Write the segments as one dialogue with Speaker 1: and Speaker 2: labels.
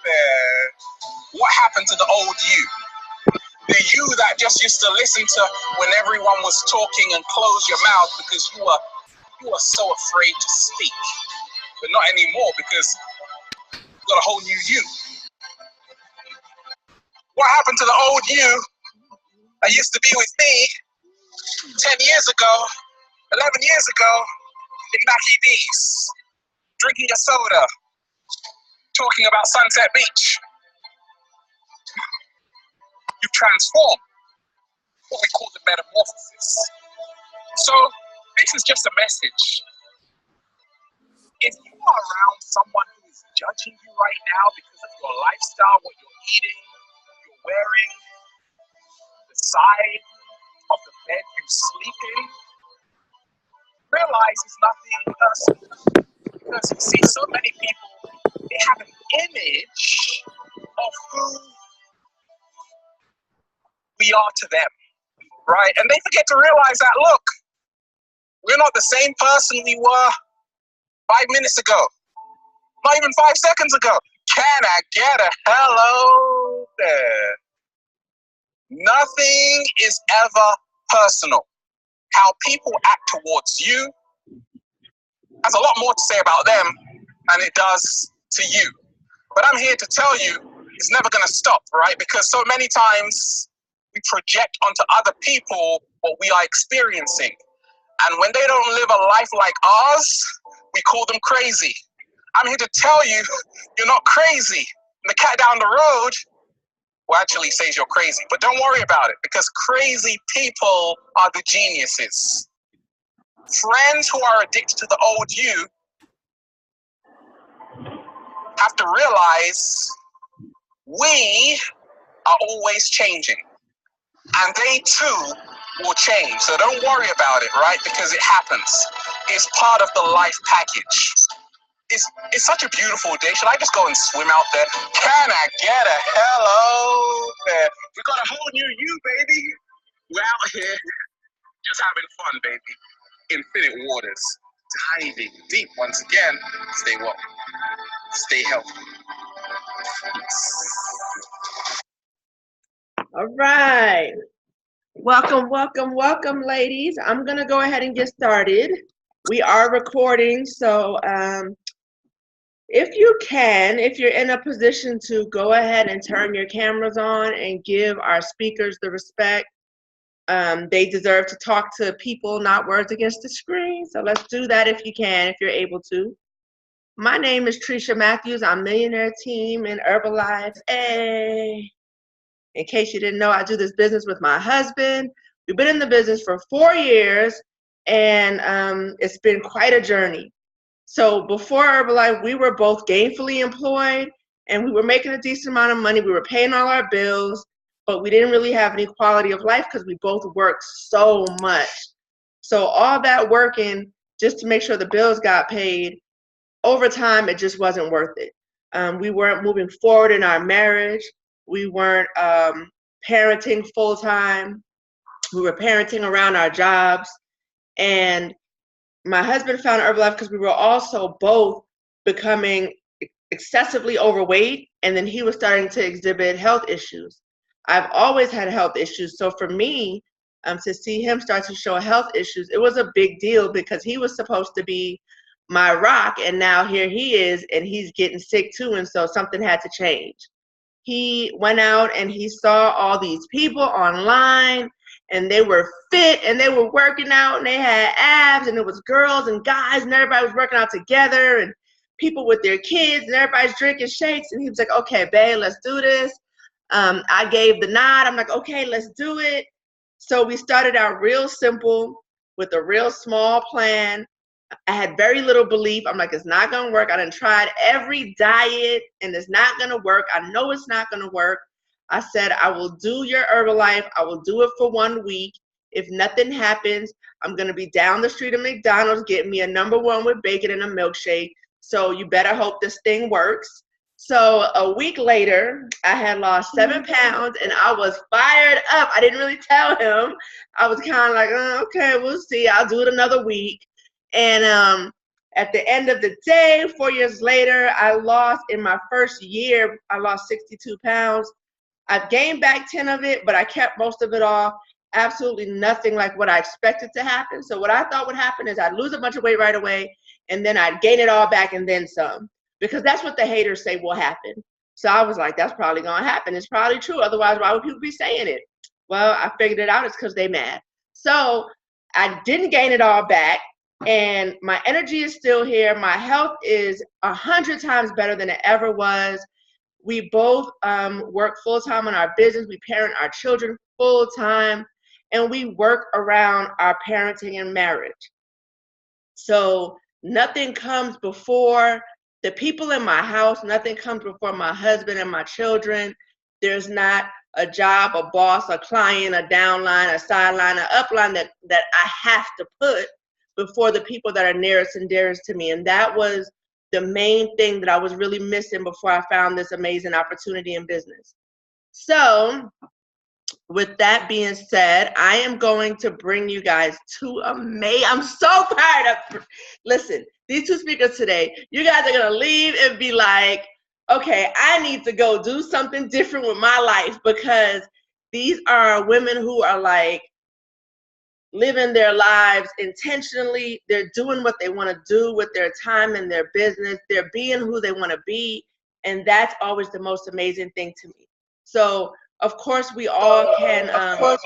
Speaker 1: there. What happened to the old you? The you that just used to listen to when everyone was talking and close your mouth because you were so afraid to speak. But not anymore because you got a whole new you. What happened to the old you that used to be with me 10 years ago, 11 years ago in Mackie D's, drinking a soda, talking about Sunset Beach? You've transformed, what we call the metamorphosis. So this is just a message. If you are around someone who is judging you right now because of your lifestyle, what you're eating, you're wearing, the side of the bed you sleep in, realize it's nothing personal. Because you see, so many people, they have an image of who we are to them, right? And they forget to realize that, look, we're not the same person we were 5 minutes ago, not even 5 seconds ago. Can I get a hello there? Nothing is ever personal. How people act towards you has a lot more to say about them than it does to you. But I'm here to tell you, it's never going to stop, right? Because so many times we project onto other people what we are experiencing. And when they don't live a life like ours, we call them crazy. I'm here to tell you, you're not crazy. And the cat down the road will actually says you're crazy. But don't worry about it, because crazy people are the geniuses. Friends who are addicted to the old you have to realize we are always changing. And they too will change. So don't worry about it, right? Because it happens. It's part of the life package. It's such a beautiful day. Should I just go and swim out there? Can I get a hello there? We got a whole new you, baby. We're out here just having fun, baby. Infinite waters. Diving deep once again. Stay well. Stay healthy.
Speaker 2: All right. Welcome, welcome, welcome, ladies. I'm going to go ahead and get started. We are recording, so if you can, if you're in a position to go ahead and turn your cameras on and give our speakers the respect they deserve to talk to people, not words against the screen. So let's do that if you can, if you're able to. My name is Trisha Matthews. I'm Millionaire Team in Herbalife. Hey. In case you didn't know, I do this business with my husband. We've been in the business for 4 years, and it's been quite a journey. So before Herbalife, we were both gainfully employed, and we were making a decent amount of money. We were paying all our bills, but we didn't really have any quality of life because we both worked so much. So all that working just to make sure the bills got paid, over time, it just wasn't worth it. We weren't moving forward in our marriage. We weren't parenting full time. We were parenting around our jobs. And my husband found Herbalife because we were also both becoming excessively overweight. And then he was starting to exhibit health issues. I've always had health issues. So for me, to see him start to show health issues, it was a big deal because he was supposed to be my rock. And now here he is, and he's getting sick too. And so something had to change. He went out and he saw all these people online, and they were fit and they were working out and they had abs, and it was girls and guys and everybody was working out together, and people with their kids, and everybody's drinking shakes. And he was like, okay, babe, let's do this. I gave the nod. I'm like, okay, let's do it. So we started out real simple with a real small plan. I had very little belief. I'm like, it's not going to work. I done tried every diet and it's not going to work. I know it's not going to work. I said, I will do your Herbalife. I will do it for 1 week. If nothing happens, I'm going to be down the street at McDonald's getting me a #1 with bacon and a milkshake. So you better hope this thing works. So a week later, I had lost 7 pounds and I was fired up. I didn't really tell him. I was kind of like, okay, we'll see. I'll do it another week. And At the end of the day, 4 years later, I lost, in my first year, I lost 62 pounds. I've gained back 10 of it, but I kept most of it off. Absolutely nothing like what I expected to happen. So what I thought would happen is I'd lose a bunch of weight right away, and then I'd gain it all back and then some, because that's what the haters say will happen. So I was like, that's probably gonna happen. It's probably true. Otherwise, why would people be saying it? Well, I figured it out. It's because they mad. So I didn't gain it all back, and my energy is still here. My health is 100 times better than it ever was. We both work full-time on our business. We parent our children full-time, and we work around our parenting and marriage. So nothing comes before the people in my house. Nothing comes before my husband and my children. There's not a job, a boss, a client, a downline, a sideline, an upline that I have to put before the people that are nearest and dearest to me. And that was the main thing that I was really missing before I found this amazing opportunity in business. So with that being said, I am going to bring you guys to I'm so fired up. Listen, these two speakers today, you guys are going to leave and be like, okay, I need to go do something different with my life, because these are women who are like living their lives intentionally. They're doing what they want to do with their time and their business. They're being who they want to be. And that's always the most amazing thing to me. So, of course, we all can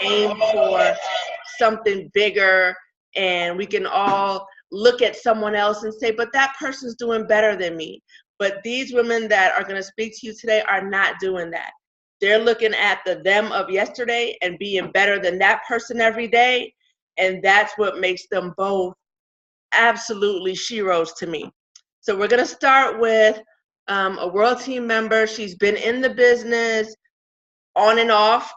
Speaker 2: aim for something bigger, and we can all look at someone else and say, but that person's doing better than me. But these women that are going to speak to you today are not doing that. They're looking at the them of yesterday and being better than that person every day. And that's what makes them both absolutely sheroes to me. So we're going to start with a world team member. She's been in the business on and off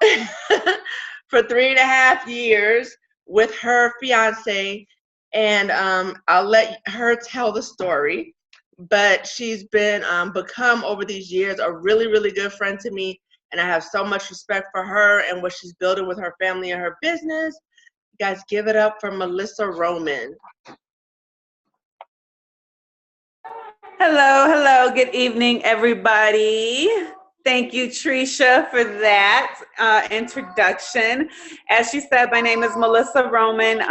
Speaker 2: for 3.5 years with her fiance. And I'll let her tell the story. But she's been become over these years a really, really good friend to me. And I have so much respect for her and what she's building with her family and her business. You guys, give it up for Melissa Roman.
Speaker 3: Hello. Good evening, everybody. Thank you, Tricia, for that introduction. As she said, my name is Melissa Roman,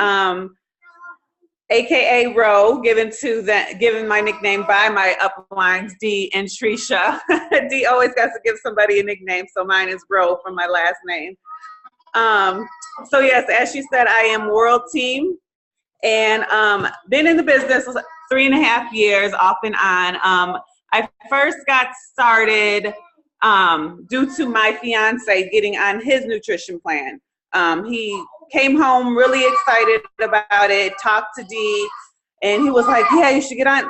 Speaker 3: AKA Ro, given my nickname by my uplines, D and Tricia. D always has to give somebody a nickname, so mine is Ro from my last name. So yes, as she said, I am World Team, and been in the business 3.5 years off and on. I first got started due to my fiance getting on his nutrition plan. He came home really excited about it, talked to D, and he was like, yeah, you should get on.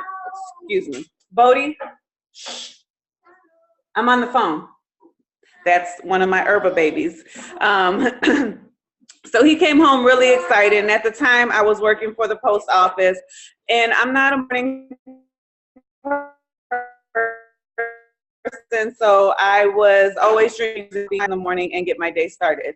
Speaker 3: Excuse me. Bodie, I'm on the phone. That's one of my herba babies. So he came home really excited, and at the time I was working for the post office, and I'm not a morning person, so I was always drinking in the morning and get my day started.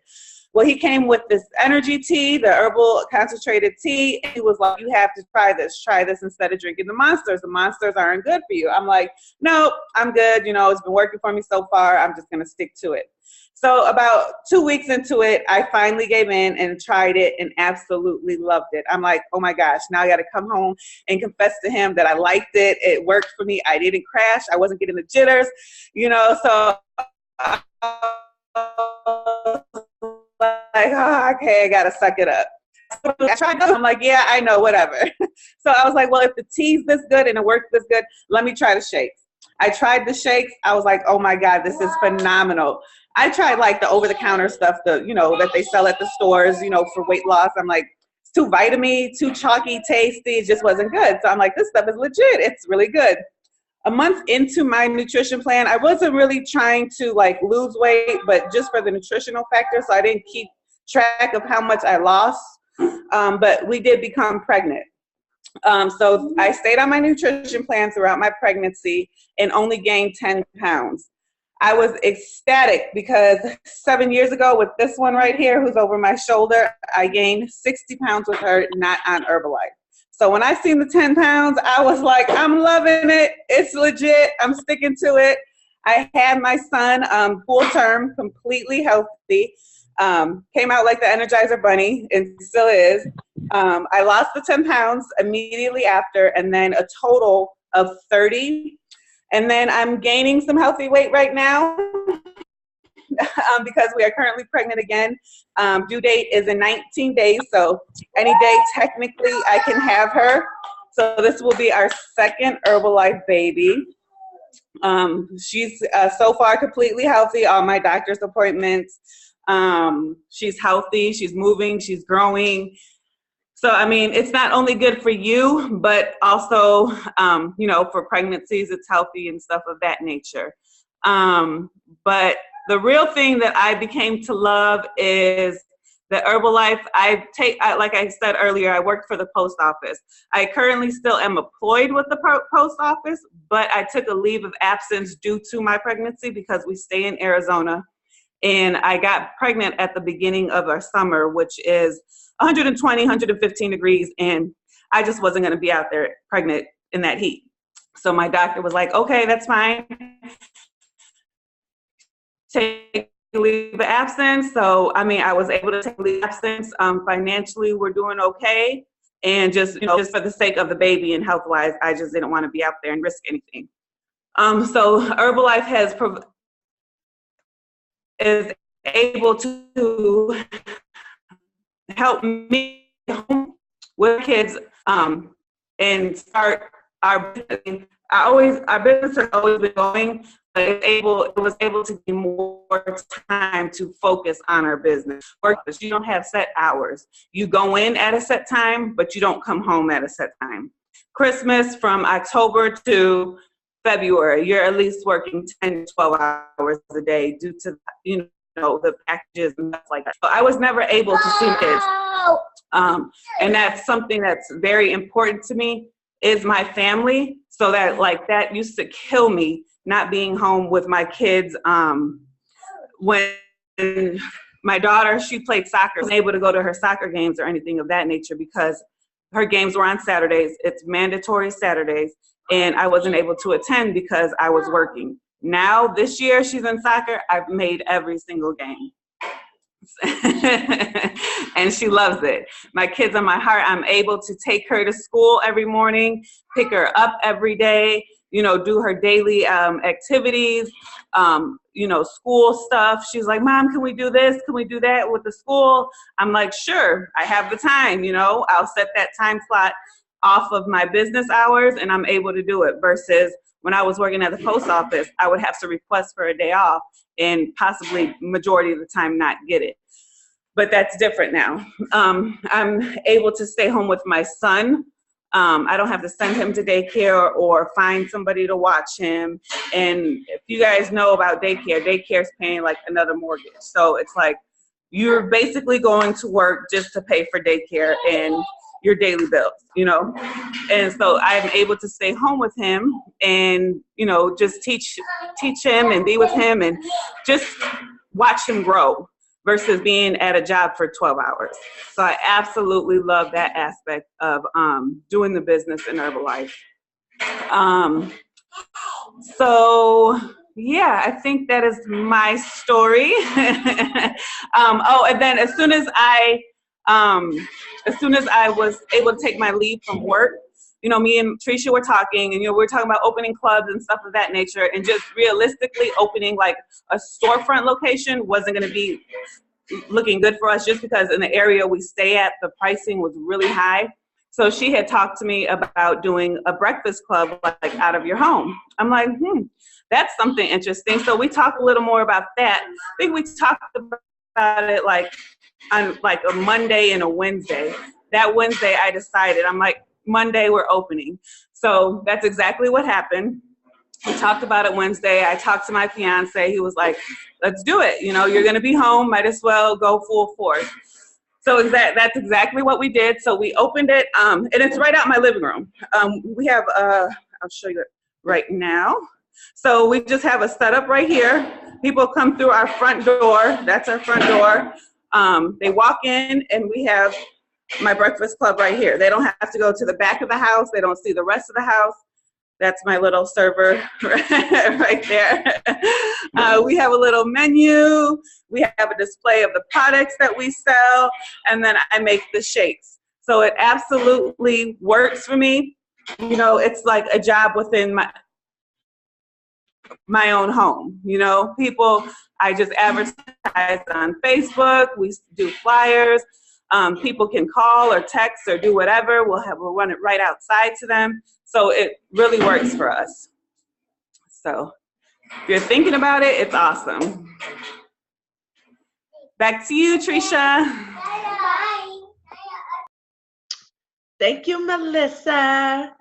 Speaker 3: Well, he came with this energy tea, the herbal concentrated tea, and he was like, you have to try this instead of drinking the monsters. The monsters aren't good for you. I'm like, no, I'm good. You know, it's been working for me so far. I'm just going to stick to it. So about 2 weeks into it, I finally gave in and tried it and absolutely loved it. I'm like, oh my gosh, now I got to come home and confess to him that I liked it. It worked for me. I didn't crash. I wasn't getting the jitters, you know, so like, oh, okay, I got to suck it up. So I tried it. I'm like, yeah, I know, whatever. So I was like, well, if the tea's this good and it works this good, let me try the shakes. I tried the shakes. I was like, oh my God, this is phenomenal. I tried like the over-the-counter stuff, that they sell at the stores, for weight loss. I'm like, it's too vitamin, too chalky, tasty. It just wasn't good. So I'm like, this stuff is legit. It's really good. A month into my nutrition plan, I wasn't really trying to like lose weight, but just for the nutritional factor. So I didn't keep track of how much I lost. But we did become pregnant. So I stayed on my nutrition plan throughout my pregnancy and only gained 10 pounds. I was ecstatic because 7 years ago with this one right here, who's over my shoulder, I gained 60 pounds with her, not on Herbalife. So when I seen the 10 pounds, I was like, I'm loving it. It's legit. I'm sticking to it. I had my son full term, completely healthy. Came out like the Energizer Bunny, and still is. I lost the 10 pounds immediately after, and then a total of 30. And then I'm gaining some healthy weight right now because we are currently pregnant again. Due date is in 19 days, so any day technically I can have her. So this will be our second Herbalife baby. She's so far completely healthy. All my doctor's appointments. She's healthy. She's moving. She's growing. So, I mean, it's not only good for you, but also, you know, for pregnancies, it's healthy and stuff of that nature. But the real thing that I became to love is the Herbalife. Like I said earlier, I worked for the post office. I currently still am employed with the post office, but I took a leave of absence due to my pregnancy because we stay in Arizona. And I got pregnant at the beginning of our summer, which is 120, 115 degrees. And I just wasn't going to be out there pregnant in that heat. So my doctor was like, okay, that's fine. Take leave of absence. So, I mean, I was able to take leave of absence. Financially, we're doing okay. And just, you know, just for the sake of the baby and health-wise, I just didn't want to be out there and risk anything. So Herbalife is able to help me with kids and start our business. Our business has always been going, but it was able to give more time to focus on our business. You don't have set hours. You go in at a set time, but you don't come home at a set time. Christmas from October to February, you're at least working 10 to 12 hours a day due to, you know, the packages and stuff like that. So I was never able to see kids. And that's something that's very important to me, is my family. So that, like, that used to kill me, not being home with my kids. When my daughter, she played soccer, I wasn't able to go to her soccer games or anything of that nature because her games were on Saturdays. It's mandatory Saturdays. And I wasn't able to attend because I was working. Now, this year, she's in soccer. I've made every single game. And she loves it. My kids on my heart. I'm able to take her to school every morning, pick her up every day, you know, do her daily activities, you know, school stuff. She's like, Mom, can we do this? Can we do that with the school? I'm like, sure, I have the time, you know. I'll set that time slot off of my business hours and I'm able to do it, versus when I was working at the post office, I would have to request for a day off and possibly majority of the time not get it. But that's different now. I'm able to stay home with my son. I don't have to send him to daycare or find somebody to watch him. And if you guys know about daycare's paying like another mortgage. So it's like you're basically going to work just to pay for daycare and your daily bills, you know? And so I'm able to stay home with him and, you know, just teach him and be with him and just watch him grow versus being at a job for 12 hours. So I absolutely love that aspect of doing the business in Herbalife. So yeah, I think that is my story. Oh, and then as soon as I was able to take my leave from work, you know, me and Tricia were talking, and, you know, we were talking about opening clubs and stuff of that nature, and just realistically opening like a storefront location wasn't going to be looking good for us, just because in the area we stay at, the pricing was really high. So she had talked to me about doing a breakfast club, like out of your home. I'm like, that's something interesting. So we talked a little more about that. I think we talked about it like on like a Monday and a Wednesday. That Wednesday I decided, I'm like, Monday we're opening. So that's exactly what happened. We talked about it Wednesday. I talked to my fiance. He was like, let's do it. You know, you're going to be home. Might as well go full force. So that's exactly what we did. So we opened it, and it's right out in my living room. We have, I'll show you it right now. So we just have a setup right here. People come through our front door. That's our front door. They walk in, and we have my breakfast club right here. They don't have to go to the back of the house. They don't see the rest of the house. That's my little server right there. We have a little menu. We have a display of the products that we sell, and then I make the shakes. So it absolutely works for me. You know, it's like a job within my own home. You know, people, I just advertise on Facebook. We do flyers. People can call or text or do whatever. We'll run it right outside to them. So it really works for us. So if you're thinking about it, it's awesome. Back to you, Trisha.
Speaker 2: Thank you, Melissa.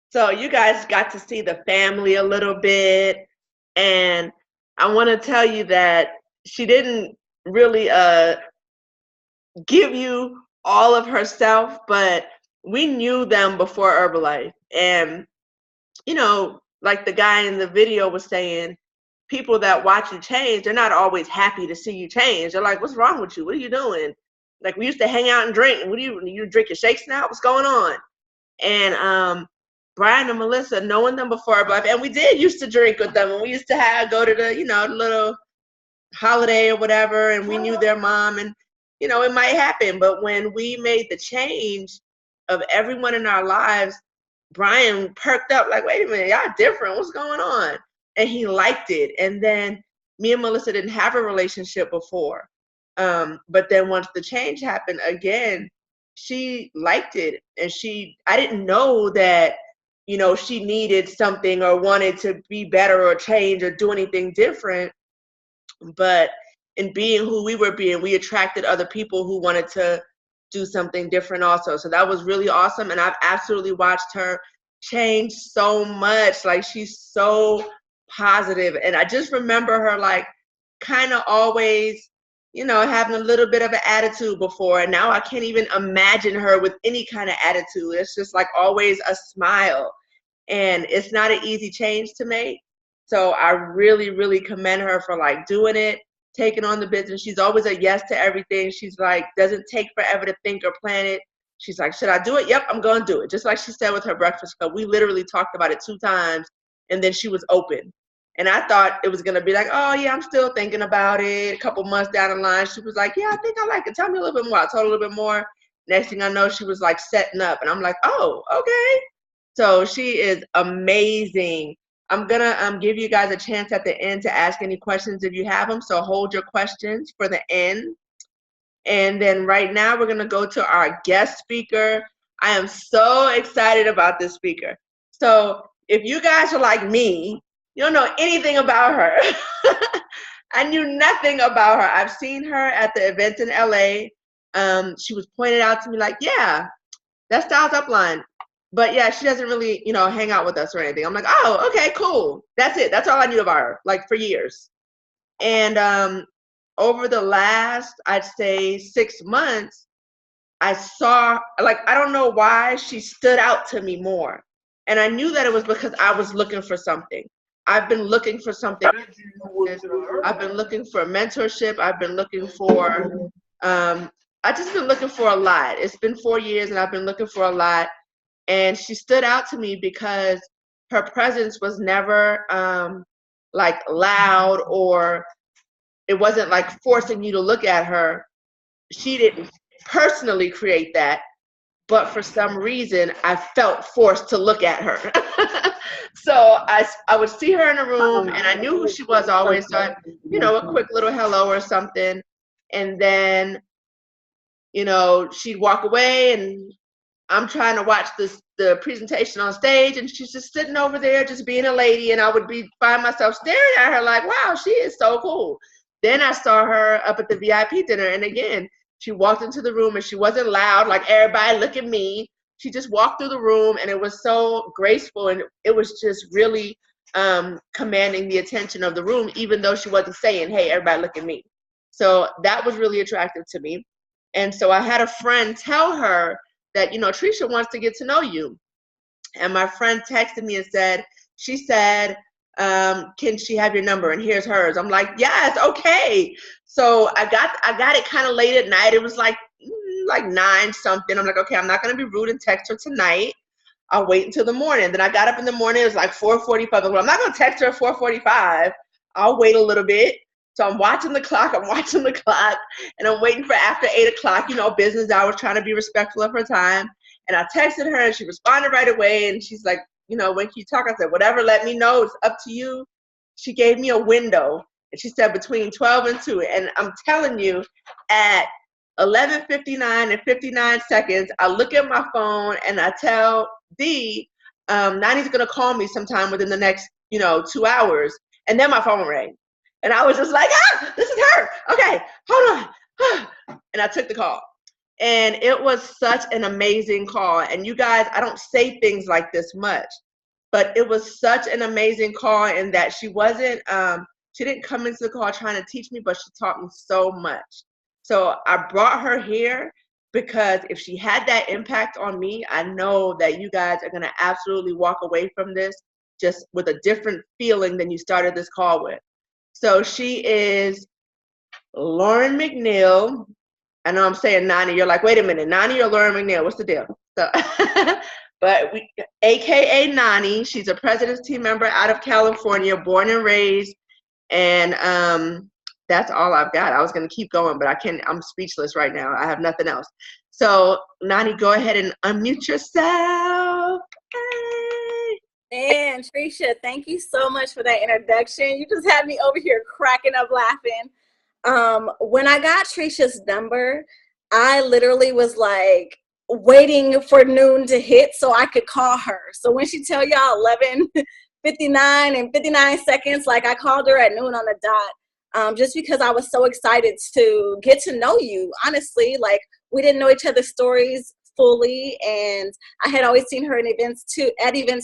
Speaker 2: So you guys got to see the family a little bit. And I want to tell you that she didn't really give you all of herself, but we knew them before Herbalife. And, you know, like the guy in the video was saying, people that watch you change, they're not always happy to see you change. They're like, what's wrong with you? What are you doing? Like, we used to hang out and drink. What do you drink your shakes now? What's going on? And Brian and Melissa, knowing them before Herbalife, and we did used to drink with them, and we used to go to the, you know, little holiday or whatever, and we knew their mom, and, you know, it might happen. But when we made the change of everyone in our lives, Brian perked up like, wait a minute, y'all different. What's going on? And he liked it. And then me and Melissa didn't have a relationship before. But then once the change happened again, she liked it. And I didn't know that, you know, she needed something or wanted to be better or change or do anything different. But in being who we were being, we attracted other people who wanted to do something different also. So that was really awesome. And I've absolutely watched her change so much. Like, she's so positive. And I just remember her like kind of always, you know, having a little bit of an attitude before. And now I can't even imagine her with any kind of attitude. It's just like always a smile. And it's not an easy change to make. So I really, really commend her for like doing it, taking on the business. She's always a yes to everything. She's like, doesn't take forever to think or plan it. She's like, should I do it? Yep, I'm going to do it. Just like she said with her breakfast club. We literally talked about it 2 times, and then she was open. And I thought it was going to be like, oh, yeah, I'm still thinking about it. A couple months down the line, she was like, yeah, I think I like it. Tell me a little bit more. I told her a little bit more. Next thing I know, she was like setting up. And I'm like, oh, okay. So she is amazing. I'm going to give you guys a chance at the end to ask any questions if you have them. So hold your questions for the end. And then right now, we're going to go to our guest speaker. I am so excited about this speaker. So if you guys are like me, you don't know anything about her. I knew nothing about her. I've seen her at the events in LA. She was pointed out to me like, yeah, that's Styles Upline. But yeah, she doesn't really, you know, hang out with us or anything. I'm like, oh, okay, cool. That's it. That's all I knew about her, like for years. And over the last, I'd say 6 months, I saw, like, I don't know why she stood out to me more. And I knew that it was because I was looking for something. I've been looking for something. I've been looking for mentorship. I've been looking for, I've just been looking for a lot. It's been 4 years and I've been looking for a lot. And she stood out to me because her presence was never like loud, or it wasn't like forcing you to look at her. She didn't personally create that, but for some reason I felt forced to look at her. So I would see her in a room and I knew who she was always. So you know, a quick little hello or something. And then, you know, she'd walk away and I'm trying to watch the presentation on stage, and she's just sitting over there just being a lady, and I would find myself staring at her like, wow, she is so cool. Then I saw her up at the VIP dinner, and again, she walked into the room and she wasn't loud like everybody look at me. She just walked through the room and it was so graceful, and it was just really commanding the attention of the room, even though she wasn't saying, hey, everybody look at me. So that was really attractive to me. And so I had a friend tell her that, you know, Trisha wants to get to know you. And my friend texted me and said, she said, can she have your number? And here's hers. I'm like, yes, okay. So I got it kind of late at night. It was like like 9 something. I'm like, okay, I'm not going to be rude and text her tonight. I'll wait until the morning. Then I got up in the morning. It was like 4:45. Well, I'm not going to text her at 4:45. I'll wait a little bit. So I'm watching the clock. And I'm waiting for after 8 o'clock, business hours, trying to be respectful of her time. And I texted her, and she responded right away. And she's like, when can you talk? I said, whatever, let me know. It's up to you. She gave me a window. And she said between 12 and 2. And I'm telling you, at 11:59 and 59 seconds, I look at my phone and I tell Dee, Nani's going to call me sometime within the next, 2 hours. And then my phone rang. And I was just like, this is her. Okay, hold on. And I took the call. And it was such an amazing call. And you guys, I don't say things like this much, but it was such an amazing call in that she wasn't, she didn't come into the call trying to teach me, but she taught me so much. So I brought her here because if she had that impact on me, I know that you guys are going to absolutely walk away from this just with a different feeling than you started this call with. So she is Lauren McNeil. I know I'm saying Nani. You're like, wait a minute, Nani or Lauren McNeil? What's the deal? So, but AKA Nani. She's a President's Team member out of California, born and raised. And that's all I've got. I was going to keep going, but I'm speechless right now. I have nothing else. So Nani, go ahead and unmute yourself. Hey.
Speaker 4: And Trisha, thank you so much for that introduction. You just had me over here cracking up laughing. When I got Trisha's number, I literally was like waiting for noon to hit so I could call her. So when she tell y'all 11:59 and 59 seconds, like I called her at noon on the dot, just because I was so excited to get to know you. Honestly, like we didn't know each other's stories fully, and I had always seen her in events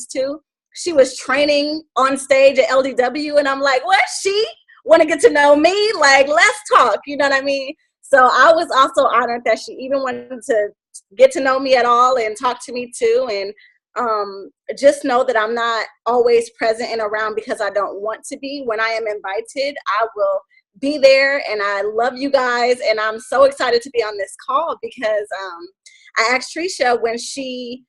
Speaker 4: too. She was training on stage at LDW, and I'm like, what? She want to get to know me? Like, let's talk. You know what I mean? So I was also honored that she even wanted to get to know me at all and talk to me too. And just know that I'm not always present and around because I don't want to be. When I am invited, I will be there, and I love you guys. And I'm so excited to be on this call because I asked Trisha when she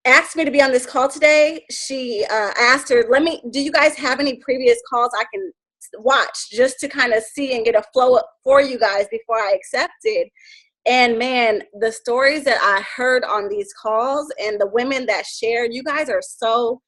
Speaker 4: asked me to be on this call today. She asked her, do you guys have any previous calls I can watch just to kind of see and get a flow up for you guys before I accepted? And man, the stories that I heard on these calls and the women that shared, you guys are so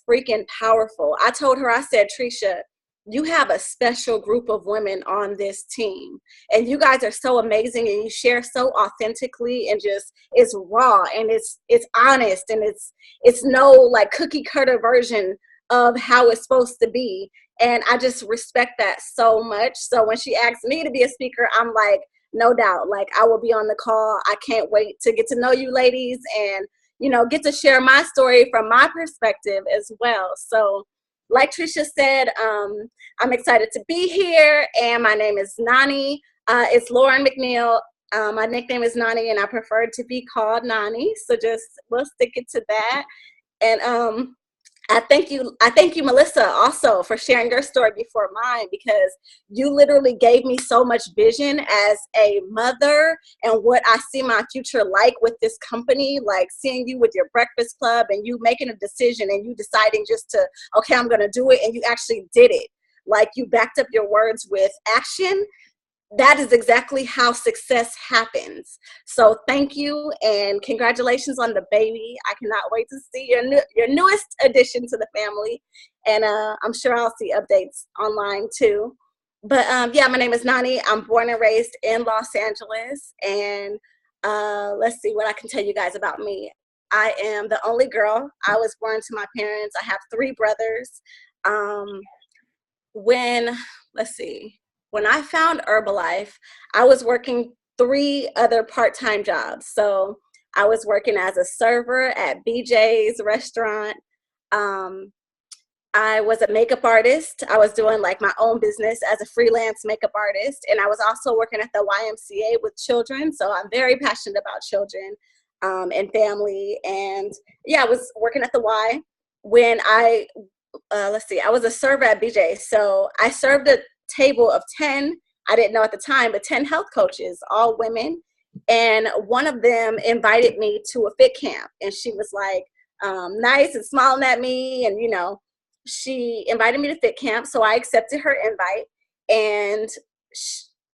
Speaker 4: freaking powerful. I told her, I said, Trisha, you have a special group of women on this team, and you guys are so amazing, and you share so authentically, and just it's raw, and it's honest, and it's no like cookie cutter version of how it's supposed to be. And I just respect that so much. So when she asked me to be a speaker, I'm like, no doubt, like I will be on the call. I can't wait to get to know you ladies and, get to share my story from my perspective as well. So like Trisha said, I'm excited to be here, and my name is Nani. It's Lauren McNeil. My nickname is Nani, and I prefer to be called Nani. So we'll stick it to that. And I thank you, Melissa, also for sharing your story before mine, because you literally gave me so much vision as a mother and what I see my future like with this company, like seeing you with your breakfast club and you making a decision and you deciding just to, okay, I'm going to do it. And you actually did it. Like you backed up your words with action. That is exactly how success happens. So thank you, and congratulations on the baby. I cannot wait to see your newest addition to the family, and I'm sure I'll see updates online too. But yeah, my name is Nani. I'm born and raised in Los Angeles, and let's see what I can tell you guys about me. I am the only girl. I was born to my parents. I have 3 brothers. When I found Herbalife, I was working 3 other part-time jobs. So I was working as a server at BJ's restaurant. I was a makeup artist. I was doing like my own business as a freelance makeup artist. And I was also working at the YMCA with children. So I'm very passionate about children and family. And yeah, I was working at the Y when I was a server at BJ's. So I served a table of 10, I didn't know at the time, but 10 health coaches, all women. And one of them invited me to a fit camp, and she was like nice and smiling at me, and she invited me to fit camp, so I accepted her invite, and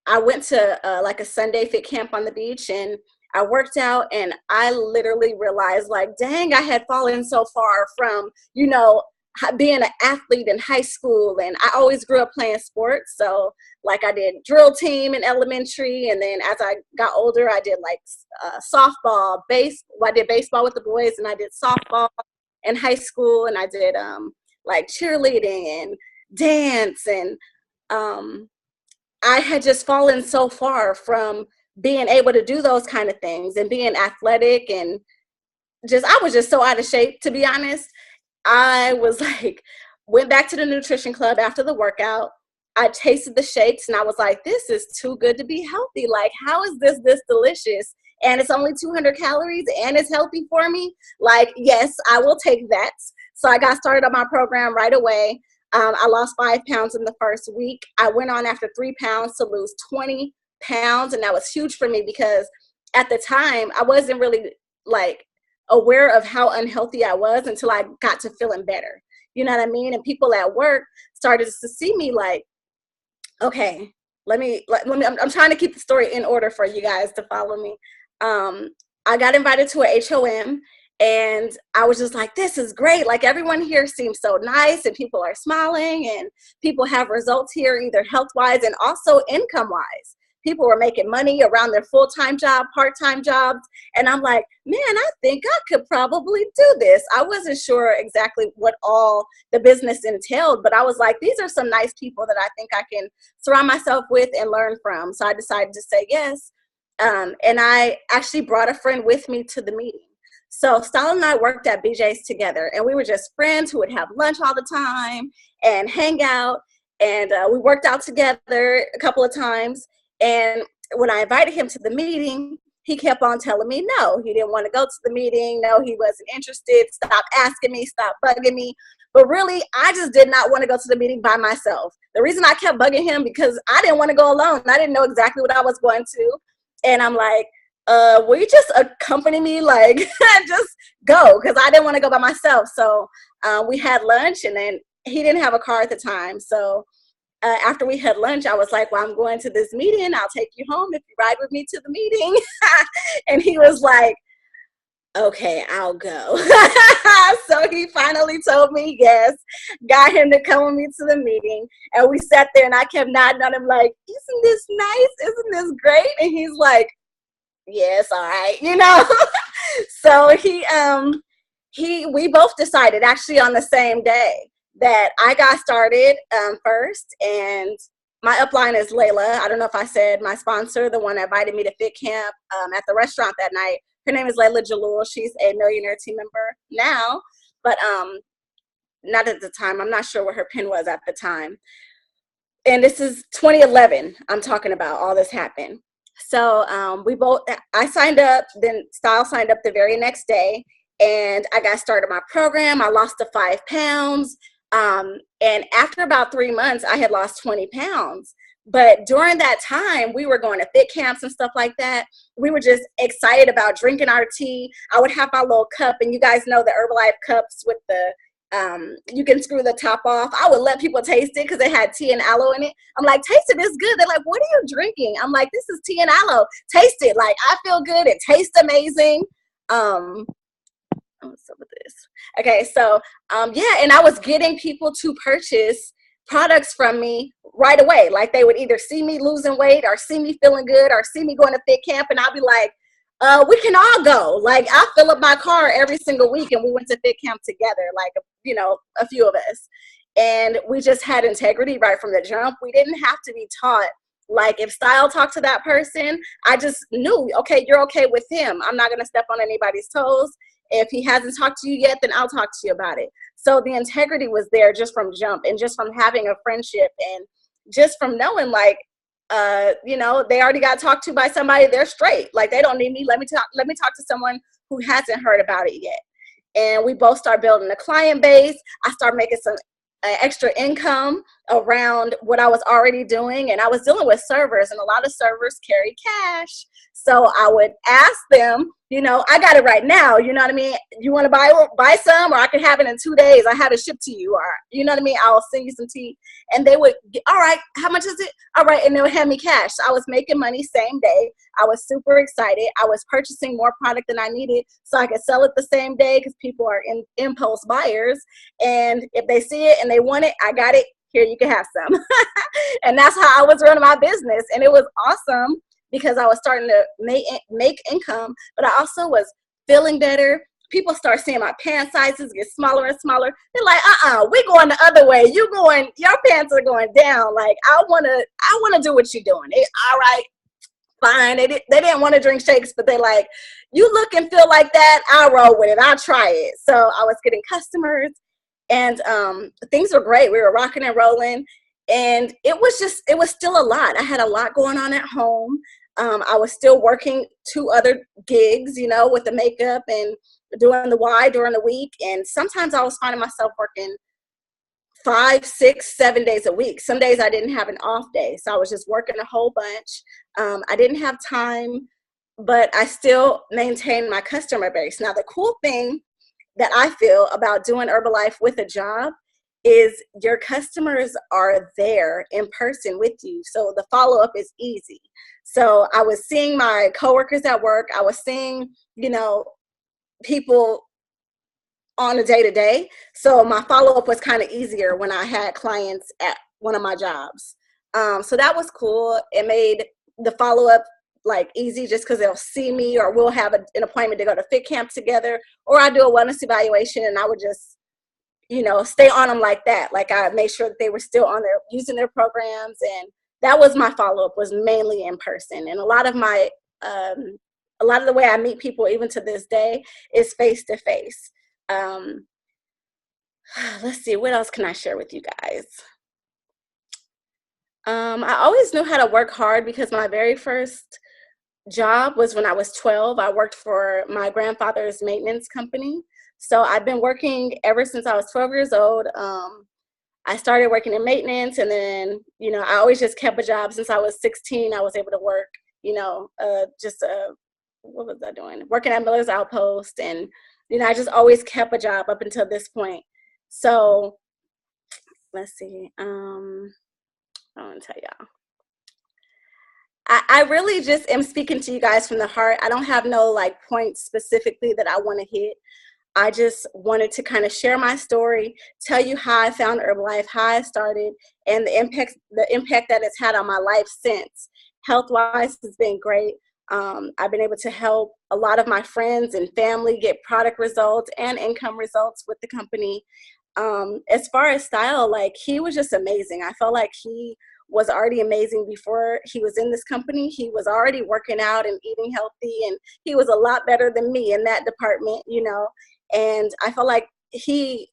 Speaker 4: I went to like a Sunday fit camp on the beach, and I worked out, and I literally realized, like, dang, I had fallen so far from being an athlete in high school, and I always grew up playing sports. So like I did drill team in elementary, and then as I got older, I did like softball, I did baseball with the boys, and I did softball in high school, and I did like cheerleading and dance, and I had just fallen so far from being able to do those kind of things and being athletic, and I was just so out of shape, to be honest. I was like, went back to the nutrition club after the workout. I tasted the shakes, and I was like, this is too good to be healthy. Like, how is this delicious? And it's only 200 calories and it's healthy for me. Like, yes, I will take that. So I got started on my program right away. I lost 5 pounds in the first week. I went on after 3 pounds to lose 20 pounds. And that was huge for me because at the time I wasn't really like aware of how unhealthy I was until I got to feeling better. You know what I mean? And people at work started to see me like, okay, let me, I'm trying to keep the story in order for you guys to follow me. I got invited to a HOM, and I was just like, this is great. Like, everyone here seems so nice, and people are smiling, and people have results here, either health-wise and also income-wise. People were making money around their full-time job, part-time jobs. And I'm like, man, I think I could probably do this. I wasn't sure exactly what all the business entailed, but I was like, these are some nice people that I think I can surround myself with and learn from. So I decided to say yes. And I actually brought a friend with me to the meeting. So Style and I worked at BJ's together, and we were just friends who would have lunch all the time and hang out. And we worked out together a couple of times. And when I invited him to the meeting, he kept on telling me no, he didn't want to go to the meeting. No, he wasn't interested. Stop asking me, stop bugging me. But really, I just did not want to go to the meeting by myself. The reason I kept bugging him because I didn't want to go alone. I didn't know exactly what I was going to. And I'm like, will you just accompany me? Like, just go, because I didn't want to go by myself. So we had lunch, and then he didn't have a car at the time. So after we had lunch, I was like, well, I'm going to this meeting. I'll take you home if you ride with me to the meeting. And he was like, okay, I'll go. So he finally told me yes, got him to come with me to the meeting. And we sat there, and I kept nodding on him like, isn't this nice? Isn't this great? And he's like, yes, all right, So we both decided actually on the same day that I got started first, and my upline is Layla. I don't know if I said my sponsor, the one that invited me to fit camp at the restaurant that night. Her name is Layla Jalul. She's a Millionaire team member now, but not at the time. I'm not sure what her pin was at the time. And this is 2011. I'm talking about all this happened. So I signed up, then Style signed up the very next day, and I got started my program. I lost the 5 pounds. And after about 3 months, I had lost 20 pounds. But during that time, we were going to fit camps and stuff like that. We were just excited about drinking our tea. I would have my little cup, and you guys know the Herbalife cups with the, you can screw the top off. I would let people taste it because it had tea and aloe in it. I'm like, taste it, it's good. They're like, what are you drinking? I'm like, this is tea and aloe. Taste it. Like, I feel good. It tastes amazing. What's up with this? Okay, so yeah, and I was getting people to purchase products from me right away. Like, they would either see me losing weight or see me feeling good or see me going to fit camp, and I'll be like, we can all go. Like, I fill up my car every single week, and we went to fit camp together, like, a few of us. And we just had integrity right from the jump. We didn't have to be taught. Like, if Style talked to that person, I just knew, okay, you're okay with him. I'm not going to step on anybody's toes. If he hasn't talked to you yet, then I'll talk to you about it. So the integrity was there just from jump, and just from having a friendship, and just from knowing, like, they already got talked to by somebody. They're straight. Like, they don't need me. Let me talk to someone who hasn't heard about it yet. And we both start building a client base. I start making some extra income around what I was already doing. And I was dealing with servers, and a lot of servers carry cash. So I would ask them, you know, I got it right now. You know what I mean? You want to buy some, or I can have it in 2 days. I have it shipped to you, or you know what I mean? I'll send you some tea. And they would, all right, how much is it? All right, and they would hand me cash. So I was making money same day. I was super excited. I was purchasing more product than I needed so I could sell it the same day, because people are impulse buyers. And if they see it and they want it, I got it. Here, you can have some. And that's how I was running my business. And it was awesome, because I was starting to make income, but I also was feeling better. People start seeing my pant sizes get smaller and smaller. They're like, we going the other way. Your pants are going down. Like, I wanna do what you're doing. All right, fine. They didn't want to drink shakes, but they like, you look and feel like that, I'll roll with it. I'll try it. So I was getting customers, and things were great. We were rocking and rolling. And it was still a lot. I had a lot going on at home. I was still working 2 other gigs, you know, with the makeup and doing the Y during the week. And sometimes I was finding myself working 5, 6, 7 days a week. Some days I didn't have an off day. So I was just working a whole bunch. I didn't have time, but I still maintained my customer base. Now, the cool thing that I feel about doing Herbalife with a job is your customers are there in person with you. So the follow-up is easy. So I was seeing my coworkers at work. I was seeing, you know, people on a day-to-day. So my follow-up was kind of easier when I had clients at one of my jobs. So that was cool. It made the follow-up like easy, just because they'll see me, or we'll have an appointment to go to fit camp together, or I do a wellness evaluation, and I would just, you know, stay on them like that. Like, I made sure that they were still on their, using their programs. And that was my follow-up, was mainly in person. And a lot of the way I meet people, even to this day, is face-to-face. Let's see, what else can I share with you guys? I always knew how to work hard, because my very first job was when I was 12. I worked for my grandfather's maintenance company. So I've been working ever since I was 12 years old. I started working in maintenance, and then, you know, I always just kept a job. Since I was 16, I was able to work, you know, what was I doing? Working at Miller's Outpost. And, you know, I just always kept a job up until this point. So let's see. I want to tell y'all. I really just am speaking to you guys from the heart. I don't have no like points specifically that I want to hit. I just wanted to kind of share my story, tell you how I found Herbalife, how I started, and the impact that it's had on my life since. Health-wise, has been great. I've been able to help a lot of my friends and family get product results and income results with the company. As far as style, like, he was just amazing. I felt like he was already amazing before he was in this company. He was already working out and eating healthy, and he was a lot better than me in that department, you know. And I felt like his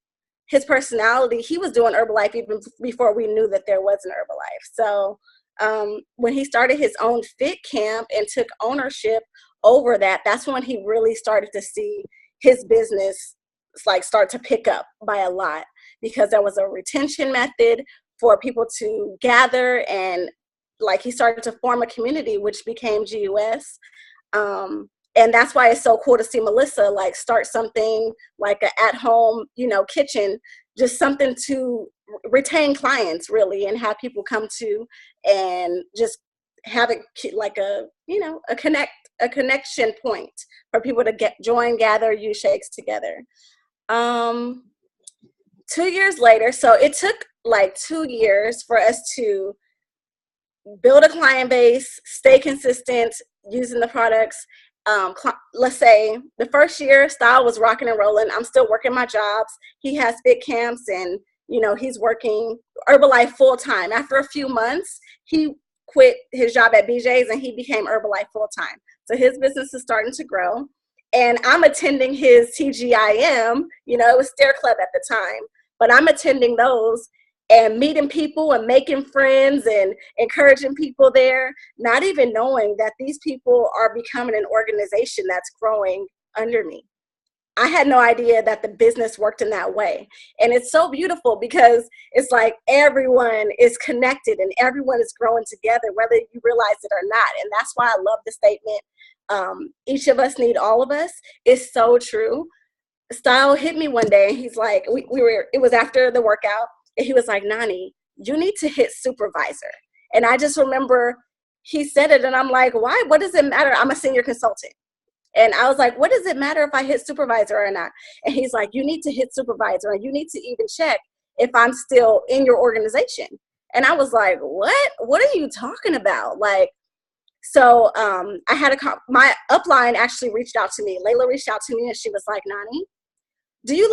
Speaker 4: personality, he was doing Herbalife even before we knew that there was an Herbalife. So when he started his own fit camp and took ownership over that, that's when he really started to see his business like start to pick up by a lot, because there was a retention method for people to gather, and like, he started to form a community, which became GUS. And that's why it's so cool to see Melissa like start something like an at-home, you know, kitchen, just something to retain clients really, and have people come to, and just have it like a, you know, a connection point for people to join, gather, use shakes together. 2 years later, so it took like 2 years for us to build a client base, stay consistent using the products. Let's say the first year, Style was rocking and rolling. I'm still working my jobs. He has fit camps, and, you know, he's working Herbalife full time. After a few months, he quit his job at BJ's and he became Herbalife full time. So his business is starting to grow. And I'm attending his TGIM, you know, it was Stair Club at the time, but I'm attending those and meeting people and making friends and encouraging people there, not even knowing that these people are becoming an organization that's growing under me. I had no idea that the business worked in that way. And it's so beautiful because it's like everyone is connected and everyone is growing together, whether you realize it or not. And that's why I love the statement, each of us need all of us. It's so true. Style hit me one day and he's like, it was after the workout, and he was like, Nani, you need to hit supervisor. And I just remember he said it and I'm like, why? What does it matter? I'm a senior consultant. And I was like, what does it matter if I hit supervisor or not? And he's like, you need to hit supervisor and you need to even check if I'm still in your organization. And I was like, what? What are you talking about? Like, so I had my upline actually reached out to me. Layla reached out to me and she was like, Nani, do you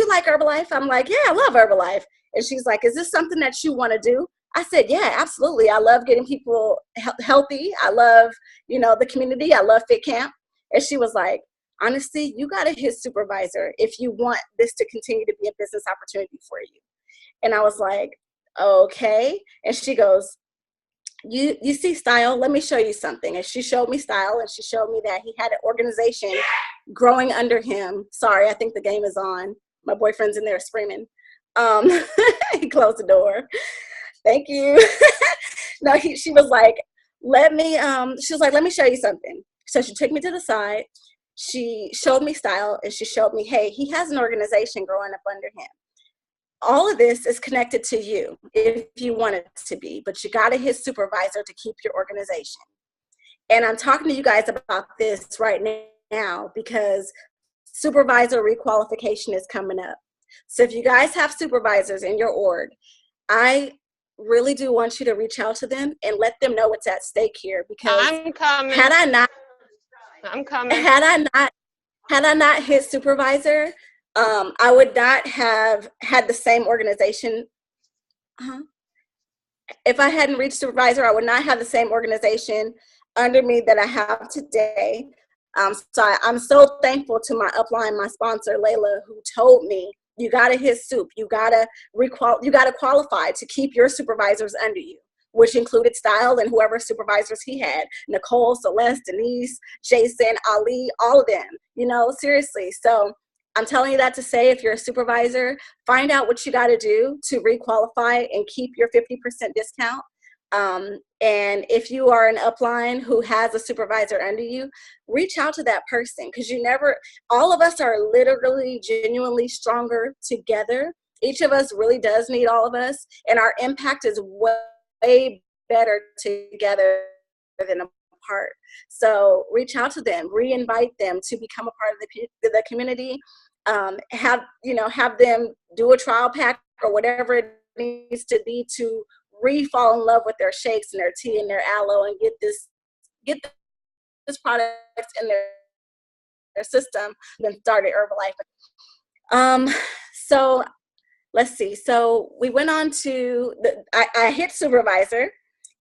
Speaker 4: like Herbalife? I'm like, yeah, I love Herbalife. And she's like, is this something that you want to do? I said, yeah, absolutely. I love getting people healthy. I love, the community. I love Fit Camp. And she was like, honestly, you got to hit supervisor if you want this to continue to be a business opportunity for you. And I was like, okay. And she goes, you see Style, let me show you something. And she showed me Style and she showed me that he had an organization growing under him. Sorry, I think the game is on. My boyfriend's in there screaming. He closed the door. Thank you. No, she was like, let me show you something. So she took me to the side. She showed me Style and she showed me, hey, he has an organization growing up under him. All of this is connected to you if you want it to be, but you got to hit supervisor to keep your organization. And I'm talking to you guys about this right now because supervisor requalification is coming up. So if you guys have supervisors in your org, I really do want you to reach out to them and let them know what's at stake here, because
Speaker 5: I'm coming.
Speaker 4: Had I not hit supervisor, I would not have had the same organization. If I hadn't reached supervisor, I would not have the same organization under me that I have today. So I'm so thankful to my upline, my sponsor, Layla, who told me, you got to hit soup. You got to qualify to keep your supervisors under you, which included Style and whoever supervisors he had, Nicole, Celeste, Denise, Jason, Ali, all of them, seriously. So I'm telling you that to say, if you're a supervisor, find out what you got to do to requalify and keep your 50% discount. And if you are an upline who has a supervisor under you, reach out to that person, because all of us are literally genuinely stronger together. Each of us really does need all of us, and our impact is way better together than apart. So reach out to them, re-invite them to become a part of the community. Have them do a trial pack or whatever it needs to be to re-fall in love with their shakes and their tea and their aloe and get this product in their system. Then started Herbalife. So let's see. So we went on to I hit supervisor,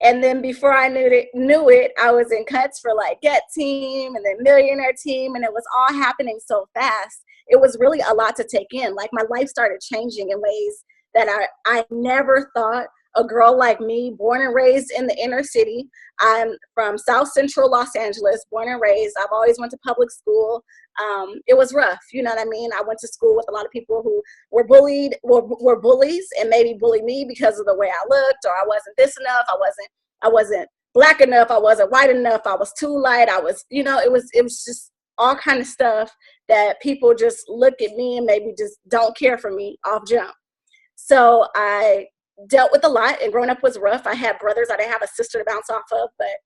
Speaker 4: and then before I knew it, I was in cuts for like Get Team and then Millionaire Team, and it was all happening so fast. It was really a lot to take in. Like, my life started changing in ways that I never thought. A girl like me, born and raised in the inner city. I'm from South Central Los Angeles, born and raised. I've always went to public school. It was rough, you know what I mean? I went to school with a lot of people who were were bullies and maybe bullied me because of the way I looked, or I wasn't this enough. I wasn't black enough. I wasn't white enough. I was too light. I was, it was just all kind of stuff that people just look at me and maybe just don't care for me off jump. So I dealt with a lot, and growing up was rough. I had brothers. I didn't have a sister to bounce off of, but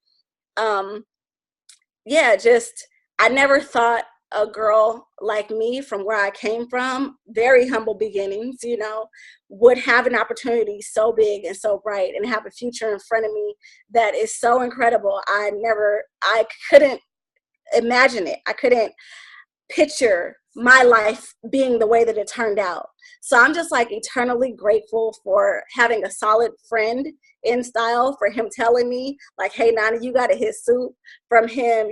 Speaker 4: I never thought a girl like me, from where I came from, very humble beginnings, would have an opportunity so big and so bright and have a future in front of me that is so incredible. I couldn't imagine it. I couldn't picture my life being the way that it turned out. So I'm just like eternally grateful for having a solid friend in Style, for him telling me like, hey, Nani, you got to hit soup, from him,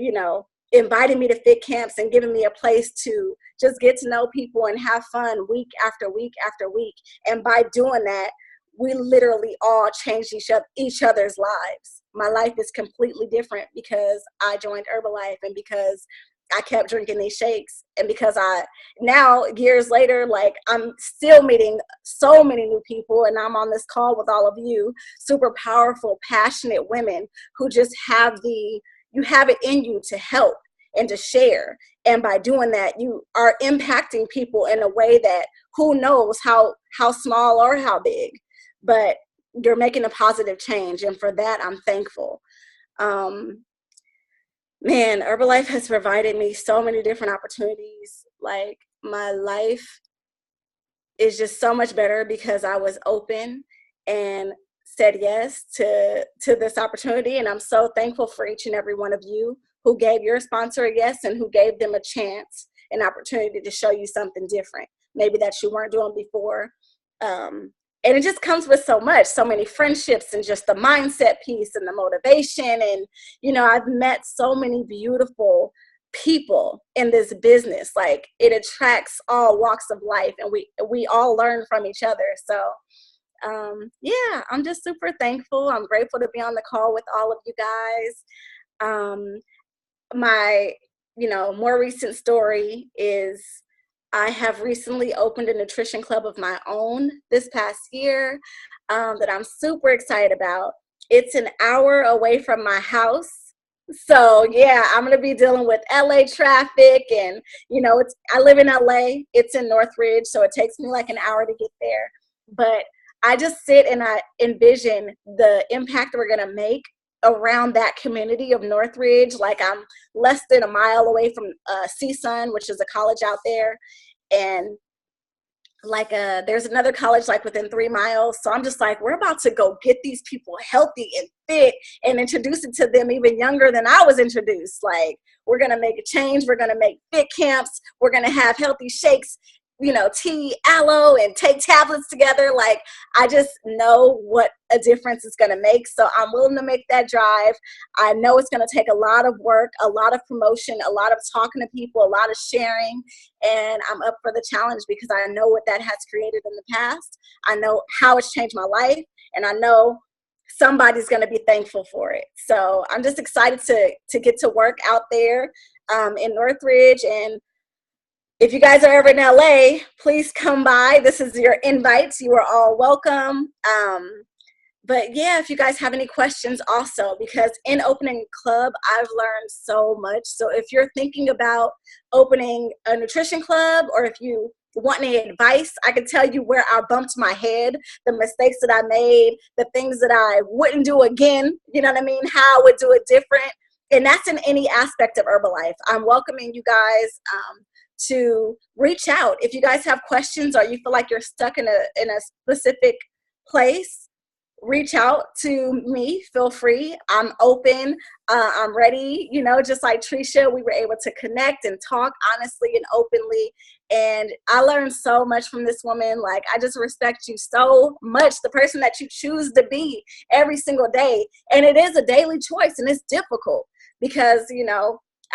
Speaker 4: inviting me to fit camps and giving me a place to just get to know people and have fun week after week after week. And by doing that, we literally all changed each other's lives. My life is completely different because I joined Herbalife and because I kept drinking these shakes. And because now years later, like I'm still meeting so many new people, and I'm on this call with all of you, super powerful, passionate women who just you have it in you to help and to share. And by doing that, you are impacting people in a way that who knows how small or how big, but you're making a positive change. And for that, I'm thankful. Man, Herbalife has provided me so many different opportunities. Like my life is just so much better because I was open and said yes to this opportunity. And I'm so thankful for each and every one of you who gave your sponsor a yes and who gave them a chance, an opportunity to show you something different, maybe that you weren't doing before. And it just comes with so much, so many friendships and just the mindset piece and the motivation. And, you know, I've met so many beautiful people in this business. Like it attracts all walks of life, and we all learn from each other. So yeah, I'm just super thankful. I'm grateful to be on the call with all of you guys. My, more recent story is I have recently opened a nutrition club of my own this past year that I'm super excited about. It's an hour away from my house. So yeah, I'm going to be dealing with LA traffic, and I live in LA. It's in Northridge, so it takes me like an hour to get there. But I just sit and I envision the impact we're going to make around that community of Northridge. Like I'm less than a mile away from CSUN, which is a college out there. And like there's another college like within 3 miles. So I'm just like, we're about to go get these people healthy and fit and introduce it to them even younger than I was introduced. Like we're going to make a change. We're going to make fit camps. We're going to have healthy shakes, tea, aloe, and take tablets together. Like I just know what a difference it's going to make. So I'm willing to make that drive. I know it's going to take a lot of work, a lot of promotion, a lot of talking to people, a lot of sharing. And I'm up for the challenge because I know what that has created in the past. I know how it's changed my life, and I know somebody's going to be thankful for it. So I'm just excited to get to work out there in Northridge. And if you guys are ever in LA, please come by. This is your invites. You are all welcome. But yeah, if you guys have any questions also, because in opening a club, I've learned so much. So if you're thinking about opening a nutrition club, or if you want any advice, I can tell you where I bumped my head, the mistakes that I made, the things that I wouldn't do again. You know what I mean? How I would do it different. And that's in any aspect of Herbalife. I'm welcoming you guys to reach out. If you guys have questions or you feel like you're stuck in a specific place, reach out to me. Feel free. I'm open. I'm ready. Just like Tricia, we were able to connect and talk honestly and openly. And I learned so much from this woman. Like, I just respect you so much, the person that you choose to be every single day. And it is a daily choice, and it's difficult because,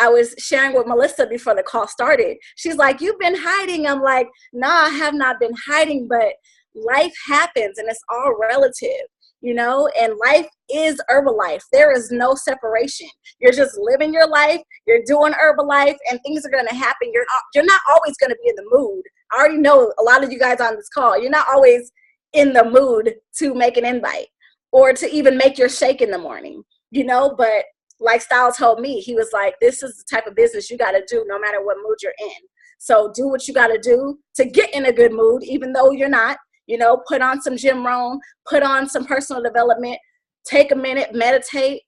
Speaker 4: I was sharing with Melissa before the call started. She's like, you've been hiding. I'm like, nah, I have not been hiding, but life happens and it's all relative, and life is Herbalife. There is no separation. You're just living your life. You're doing Herbalife, and things are going to happen. You're not always going to be in the mood. I already know a lot of you guys on this call, you're not always in the mood to make an invite or to even make your shake in the morning, but like Style told me, he was like, this is the type of business you got to do no matter what mood you're in. So do what you got to do to get in a good mood, even though you're not. Put on some gym roam, put on some personal development, take a minute, meditate,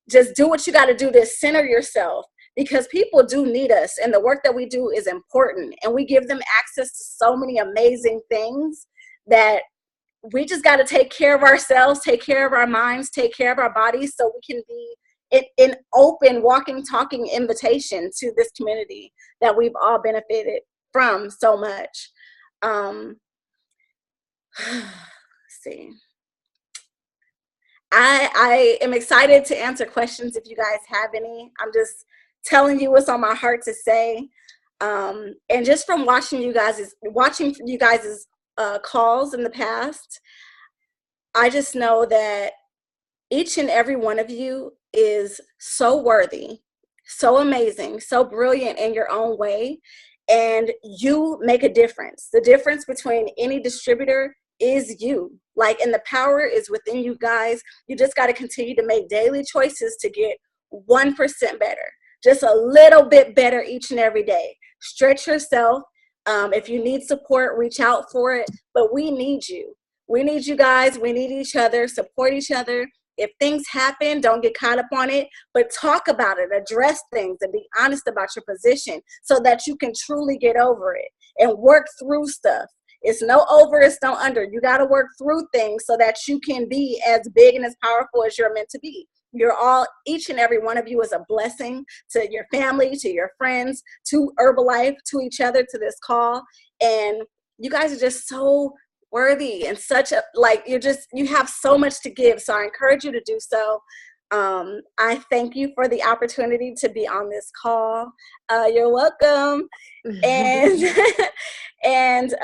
Speaker 4: just do what you got to do to center yourself, because people do need us, and the work that we do is important, and we give them access to so many amazing things that we just got to take care of ourselves, take care of our minds, take care of our bodies, so we can be an open, walking, talking invitation to this community that we've all benefited from so much. Let's see. I am excited to answer questions if you guys have any. I'm just telling you what's on my heart to say. And just from watching you guys' calls in the past, I just know that each and every one of you is so worthy so amazing, so brilliant in your own way, and you make a difference. The difference between any distributor is you. Like, and the power is within you guys. You just got to continue to make daily choices to get 1% better, just a little bit better each and every day. Stretch yourself. If you need support, reach out for it. But we need you. We need you guys. We need each other. Support each other. If things happen, don't get caught up on it, but talk about it, address things, and be honest about your position so that you can truly get over it and work through stuff. It's no over, it's no under. You got to work through things so that you can be as big and as powerful as you're meant to be. You're all, each and every one of you is a blessing to your family, to your friends, to Herbalife, to each other, to this call. And you guys are just so worthy and such a, like, you have so much to give. So I encourage you to do so. I thank you for the opportunity to be on this call. You're welcome. And and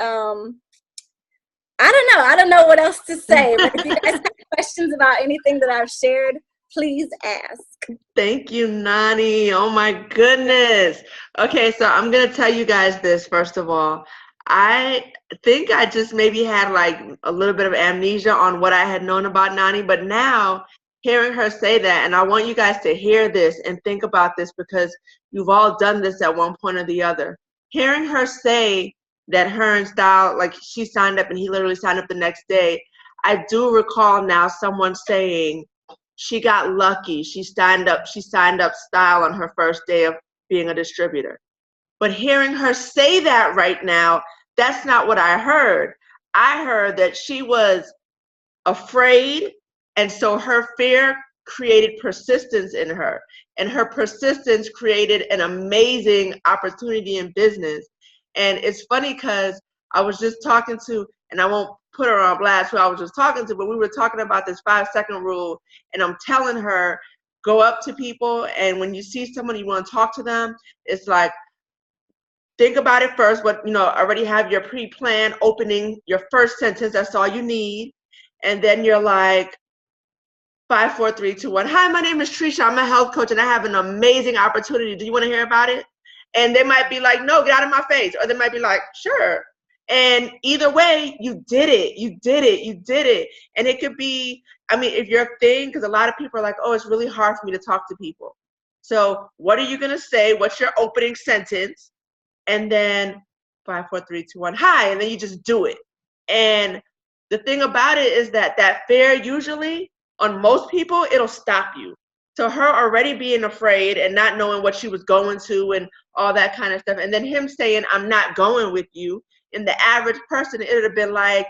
Speaker 4: I don't know what else to say, but if you guys have questions about anything that I've shared, please ask.
Speaker 2: Thank you, Nani. Oh my goodness. Okay, so I'm gonna tell you guys this first of all. I think I just maybe had like a little bit of amnesia on what I had known about Nani, but now hearing her say that, and I want you guys to hear this and think about this because you've all done this at one point or the other. Hearing her say that her and Style, like she signed up and he literally signed up the next day, I do recall now someone saying she got lucky. She signed up Style on her first day of being a distributor. But hearing her say that right now, that's not what I heard. I heard that she was afraid, and so her fear created persistence in her. And her persistence created an amazing opportunity in business. And it's funny because I was just talking to, and I won't put her on blast who I was just talking to, but we were talking about this 5-second rule, and I'm telling her, go up to people, and when you see someone you want to talk to them, it's like, think about it first, but already have your pre-planned opening, your first sentence, that's all you need. And then you're like, 5, 4, 3, 2, 1. Hi, my name is Trisha. I'm a health coach and I have an amazing opportunity. Do you want to hear about it? And they might be like, no, get out of my face. Or they might be like, sure. And either way, you did it. You did it. You did it. And it could be, if your thing, because a lot of people are like, oh, it's really hard for me to talk to people. So what are you going to say? What's your opening sentence? And then 5, 4, 3, 2, 1, hi, and then you just do it. And the thing about it is that fear usually, on most people, it'll stop you. So her already being afraid and not knowing what she was going to and all that kind of stuff, and then him saying, I'm not going with you, and the average person, it would have been like,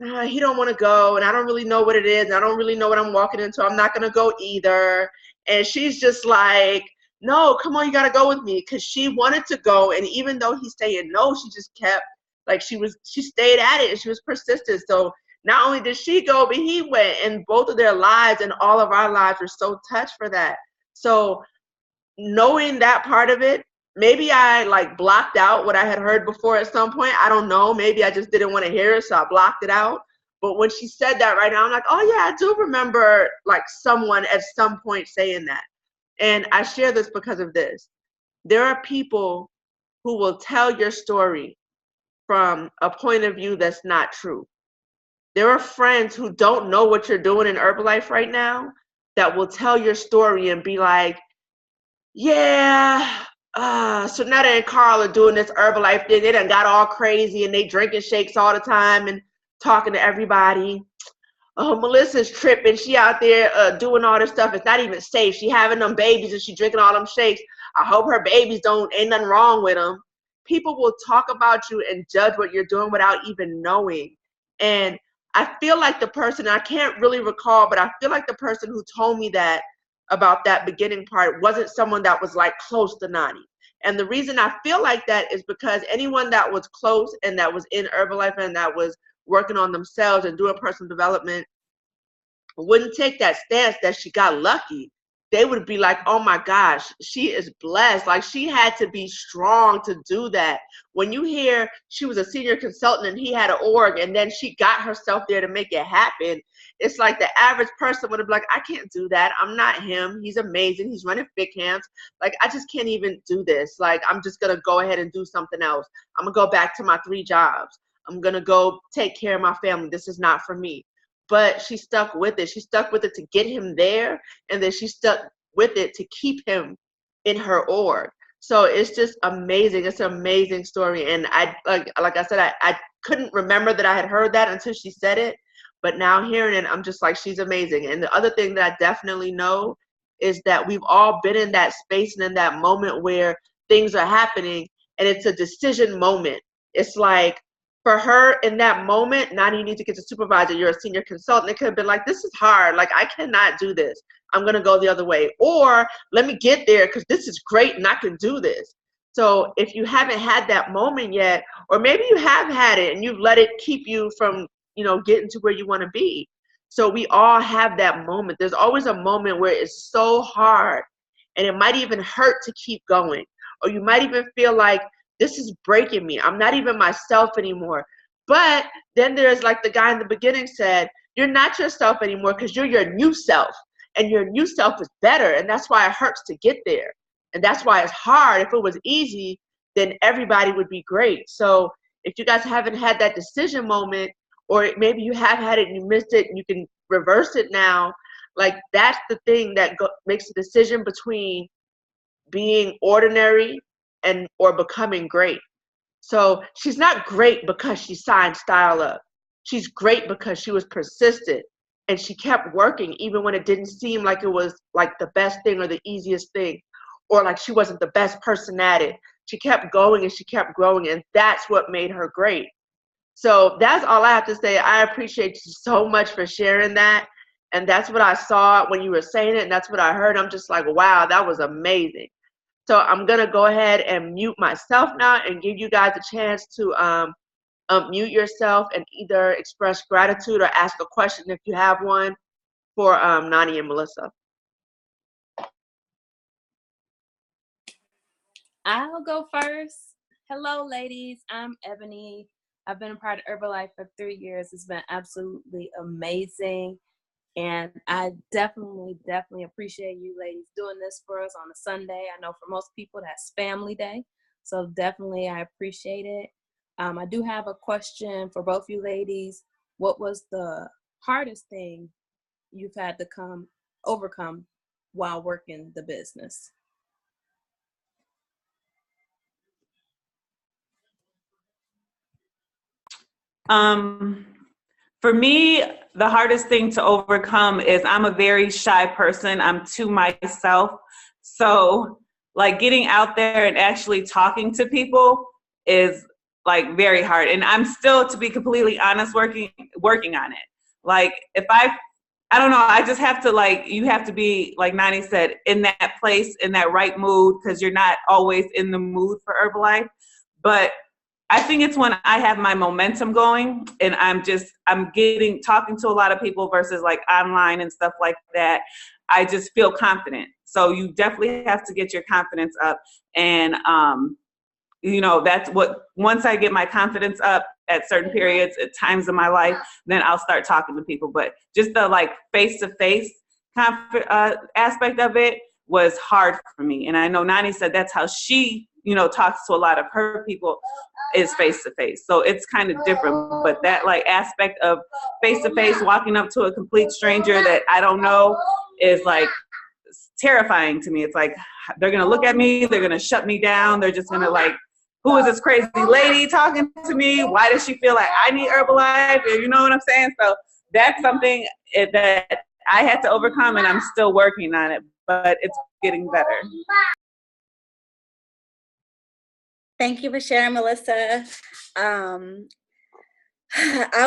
Speaker 2: he don't want to go, and I don't really know what it is, and I don't really know what I'm walking into, I'm not going to go either. And she's just like, no, come on, you got to go with me, because she wanted to go, and even though he's saying no, she just kept, like, she stayed at it, and she was persistent. So not only did she go, but he went, and both of their lives and all of our lives were so touched for that. So knowing that part of it, maybe I like blocked out what I had heard before at some point. I don't know. Maybe I just didn't want to hear it, so I blocked it out. But when she said that right now, I'm like, oh yeah, I do remember like someone at some point saying that. And I share this because of this. There are people who will tell your story from a point of view that's not true. There are friends who don't know what you're doing in Herbalife right now that will tell your story and be like, yeah, so now and Carl are doing this Herbalife thing. They done got all crazy and they drinking shakes all the time and talking to everybody. Oh, Melissa's tripping. She out there doing all this stuff. It's not even safe. She having them babies and she drinking all them shakes. I hope her babies ain't nothing wrong with them. People will talk about you and judge what you're doing without even knowing. And I feel like the person, I can't really recall, but I feel like the person who told me that about that beginning part wasn't someone that was like close to Nani. And the reason I feel like that is because anyone that was close and that was in Herbalife and that was working on themselves and doing personal development wouldn't take that stance that she got lucky. they would be like, oh my gosh, she is blessed. Like, she had to be strong to do that. When you hear she was a senior consultant and he had an org and then she got herself there to make it happen, it's like the average person would have been like, I can't do that. I'm not him. He's amazing. He's running fit camps. Like, I just can't even do this. Like, I'm just going to go ahead and do something else. I'm going to go back to my 3 jobs. I'm going to go take care of my family. This is not for me. But she stuck with it. She stuck with it to get him there, and then she stuck with it to keep him in her org. So it's just amazing. It's an amazing story. And I like I said, I couldn't remember that I had heard that until she said it. But now hearing it, I'm just like, she's amazing. And the other thing that I definitely know is that we've all been in that space and in that moment where things are happening, and it's a decision moment. It's like, for her in that moment, Nani, you need to get the supervisor. You're a senior consultant. It could have been like, this is hard. Like, I cannot do this. I'm going to go the other way. Or let me get there because this is great and I can do this. So if you haven't had that moment yet, or maybe you have had it and you've let it keep you from, getting to where you want to be. So we all have that moment. There's always a moment where it's so hard and it might even hurt to keep going. Or you might even feel like, this is breaking me. I'm not even myself anymore. But then there's, like the guy in the beginning said, you're not yourself anymore because you're your new self. And your new self is better. And that's why it hurts to get there. And that's why it's hard. If it was easy, then everybody would be great. So if you guys haven't had that decision moment, or maybe you have had it and you missed it and you can reverse it now, like, that's the thing that makes a decision between being ordinary or becoming great. So she's not great because she signed Style Up. She's great because she was persistent and she kept working even when it didn't seem like it was like the best thing or the easiest thing, or like she wasn't the best person at it. She kept going and she kept growing, and that's what made her great. So that's all I have to say. I appreciate you so much for sharing that. And that's what I saw when you were saying it, and that's what I heard. I'm just like, wow, that was amazing. So I'm going to go ahead and mute myself now and give you guys a chance to unmute yourself and either express gratitude or ask a question if you have one for Nani and Melissa.
Speaker 5: I'll go first. Hello, ladies. I'm Ebony. I've been a part of Herbalife for 3 years. It's been absolutely amazing. And I definitely appreciate you ladies doing this for us on a Sunday. I know for most people that's family day. So definitely I appreciate it. I do have a question for both you ladies. What was the hardest thing you've had to overcome while working the business?
Speaker 3: For me, the hardest thing to overcome is I'm a very shy person. I'm to myself. So like getting out there and actually talking to people is like very hard. And I'm still, to be completely honest, working on it. Like if I don't know, I just have to, like, you have to be, like Nani said, in that place, in that right mood, because you're not always in the mood for Herbalife. But I think it's when I have my momentum going and I'm talking to a lot of people versus like online and stuff like that. I just feel confident. So you definitely have to get your confidence up. And, that's what, once I get my confidence up at certain periods, at times in my life, then I'll start talking to people. But just the like face-to-face aspect of it was hard for me. And I know Nani said that's how she, talks to a lot of her people, is face-to-face. So it's kind of different, but that like aspect of face-to-face, walking up to a complete stranger that I don't know is like terrifying to me. It's like, they're going to look at me, they're going to shut me down. They're just going to like, who is this crazy lady talking to me? Why does she feel like I need Herbalife? You know what I'm saying? So that's something that I had to overcome, and I'm still working on it, but it's getting better.
Speaker 4: Thank you for sharing, Melissa. I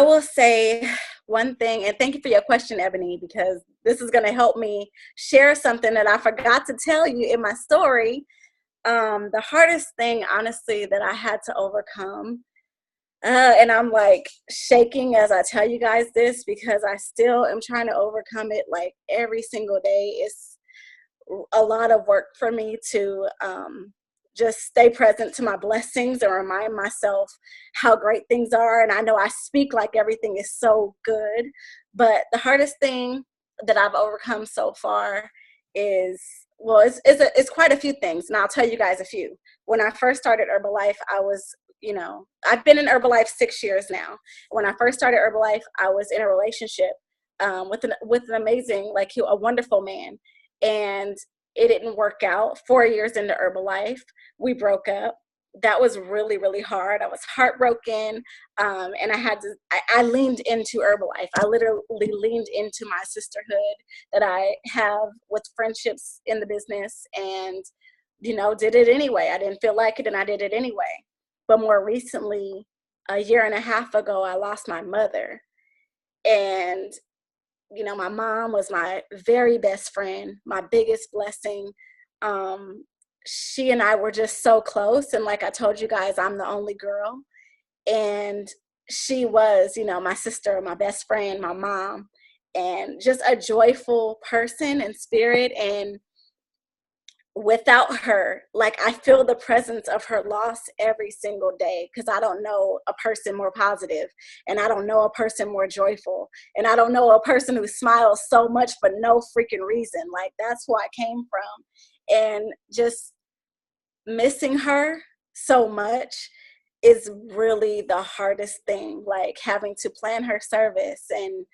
Speaker 4: will say one thing, and thank you for your question, Ebony, because this is going to help me share something that I forgot to tell you in my story. The hardest thing, honestly, that I had to overcome, and I'm like shaking as I tell you guys this because I still am trying to overcome it like every single day, is a lot of work for me to just stay present to my blessings and remind myself how great things are. And I know I speak like everything is so good, but the hardest thing that I've overcome so far is, well, it's quite a few things, and I'll tell you guys a few. When I first started Herbalife, I was, I've been in Herbalife 6 years now. When I first started Herbalife, I was in a relationship with an amazing, like, a wonderful man, and it didn't work out. 4 years into Herbalife, we broke up. That was really, really hard. I was heartbroken, and I leaned into Herbalife. I literally leaned into my sisterhood that I have with friendships in the business, and did it anyway. I didn't feel like it, and I did it anyway. But more recently, a year and a half ago, I lost my mother, and my mom was my very best friend, my biggest blessing. She and I were just so close. And like I told you guys, I'm the only girl. And she was, my sister, my best friend, my mom, and just a joyful person and spirit. And without her, like, I feel the presence of her loss every single day, because I don't know a person more positive, and I don't know a person more joyful, and I don't know a person who smiles so much for no freaking reason. Like, that's who I came from. And just missing her so much is really the hardest thing, like having to plan her service. And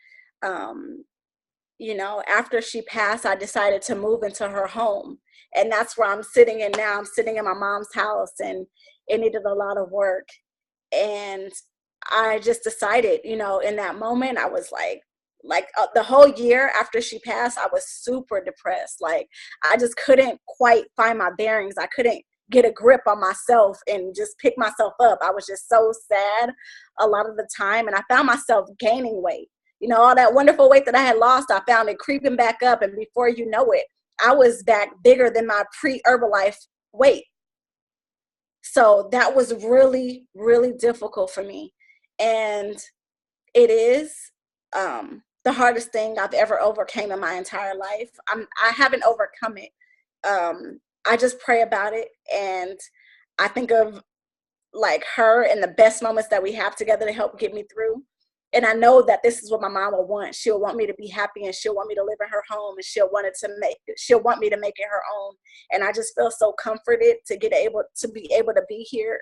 Speaker 4: after she passed, I decided to move into her home. And that's where I'm sitting in now. I'm sitting in my mom's house, and it needed a lot of work. And I just decided, in that moment, I was the whole year after she passed, I was super depressed. Like, I just couldn't quite find my bearings. I couldn't get a grip on myself and just pick myself up. I was just so sad a lot of the time. And I found myself gaining weight. All that wonderful weight that I had lost, I found it creeping back up. And before you know it, I was back bigger than my pre-Herbalife weight. So that was really, really difficult for me. And it is the hardest thing I've ever overcame in my entire life. I haven't overcome it. I just pray about it. And I think of, like, her and the best moments that we have together to help get me through. And I know that this is what my mom will want. She'll want me to be happy, and she'll want me to live in her home, and she'll want me to make it her own. And I just feel so comforted to be able to be here.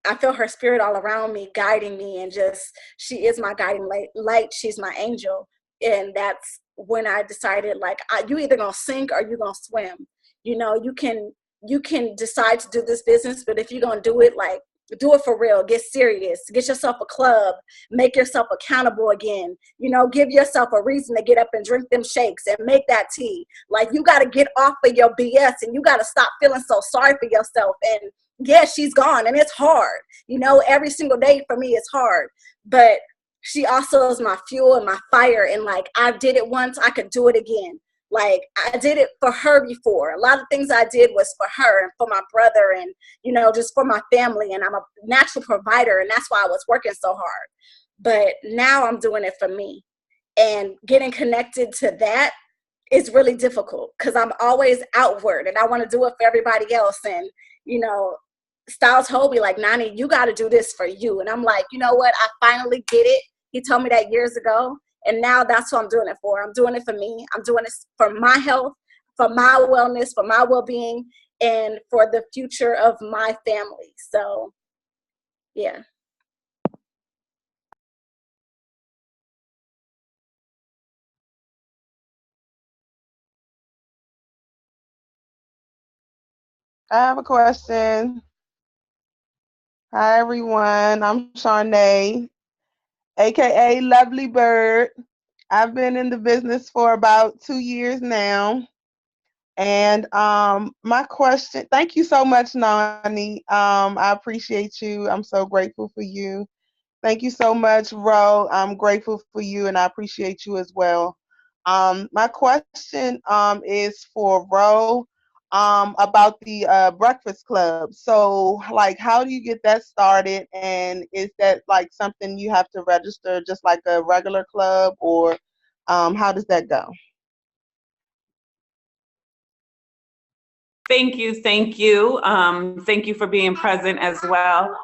Speaker 4: I feel her spirit all around me, guiding me, and just, she is my guiding light. She's my angel. And that's when I decided, like, you either gonna sink or you gonna swim. You can decide to do this business, but if you're gonna do it, like, do it for real. Get serious. Get yourself a club. Make yourself accountable again. Give yourself a reason to get up and drink them shakes and make that tea. Like, you got to get off of your BS, and you got to stop feeling so sorry for yourself. And yeah, she's gone, and it's hard. Every single day for me is hard. But she also is my fuel and my fire. And, like, I did it once, I could do it again. Like, I did it for her before. A lot of things I did was for her and for my brother and, just for my family. And I'm a natural provider, and that's why I was working so hard. But now I'm doing it for me. And getting connected to that is really difficult, because I'm always outward, and I want to do it for everybody else. And, Styles told me, like, Nani, you got to do this for you. And I'm like, you know what? I finally get it. He told me that years ago. And now that's what I'm doing it for. I'm doing it for me. I'm doing it for my health, for my wellness, for my well-being, and for the future of my family. So, yeah.
Speaker 2: I have a question. Hi, everyone. I'm Charnay, aka Lovely Bird. I've been in the business for about 2 years now. And my question, thank you so much, Nani. I appreciate you. I'm so grateful for you. Thank you so much, Ro. I'm grateful for you, and I appreciate you as well. My question is for Ro about the Breakfast Club. So, like, how do you get that started? And is that, like, something you have to register just like a regular club, or how does that go?
Speaker 3: Thank you. Thank you. Thank you for being present as well.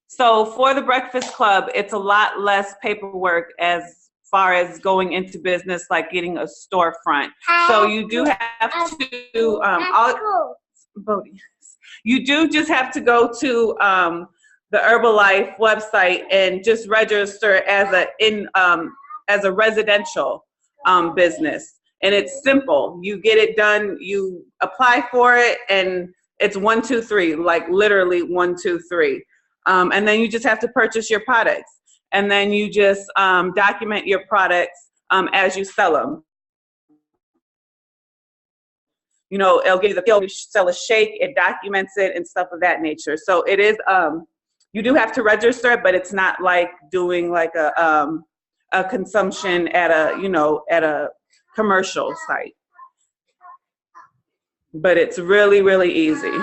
Speaker 3: So for the Breakfast Club, it's a lot less paperwork as far as going into business, like getting a storefront. So you do have to, Bodhi, you do just have to go to the Herbalife website and just register as a residential business. And it's simple. You get it done, you apply for it, and it's 1, 2, 3, like literally 1, 2, 3. And then you just have to purchase your products. And then you just document your products as you sell them. You know, it'll give you the you sell a shake, it documents it and stuff of that nature. So it is, you do have to register, but it's not like doing like a consumption at a commercial site. But it's really, really easy.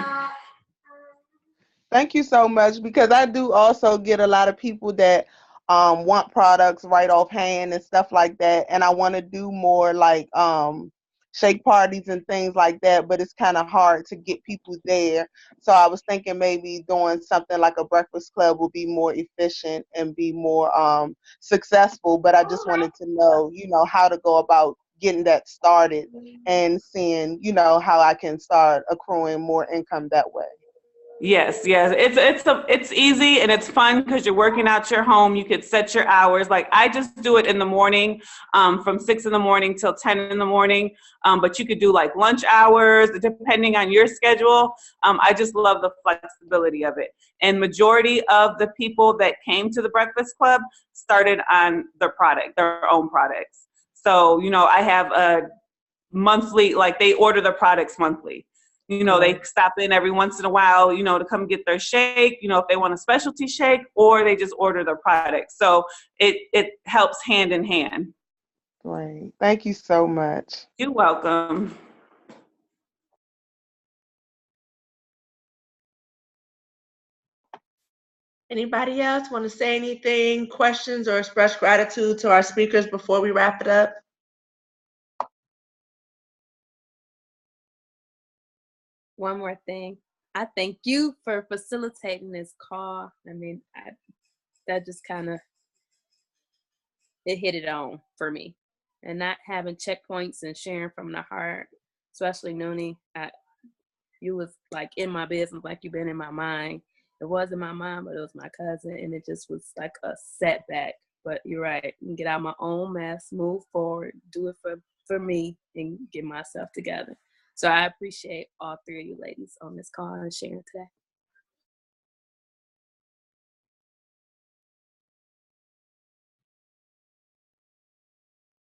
Speaker 2: Thank you so much, because I do also get a lot of people that want products right offhand and stuff like that, and I want to do more like shake parties and things like that, but it's kind of hard to get people there. So I was thinking maybe doing something like a breakfast club would be more efficient and be more successful, but I just wanted to know, how to go about getting that started and seeing, how I can start accruing more income that way.
Speaker 3: Yes, it's easy and it's fun because you're working out your home. You could set your hours. Like I just do it in the morning, from 6 in the morning till 10 in the morning. But you could do like lunch hours depending on your schedule. I just love the flexibility of it. And majority of the people that came to the Breakfast Club started on their own products. So, I have a monthly, like they order their products monthly. They stop in every once in a while, to come get their shake, if they want a specialty shake, or they just order their products. So it helps hand in hand.
Speaker 2: Great. Thank you so much.
Speaker 3: You're welcome.
Speaker 2: Anybody else want to say anything, questions, or express gratitude to our speakers before we wrap it up?
Speaker 5: One more thing. I thank you for facilitating this call. I mean, that just kind of, it hit it on for me. And not having checkpoints and sharing from the heart, especially Nani, you was like in my business, like you've been in my mind. It wasn't my mind, but it was my cousin, and it just was like a setback. But you're right, get out of my own mess, move forward, do it for me, and get myself together. So I appreciate all three of you ladies on this call and sharing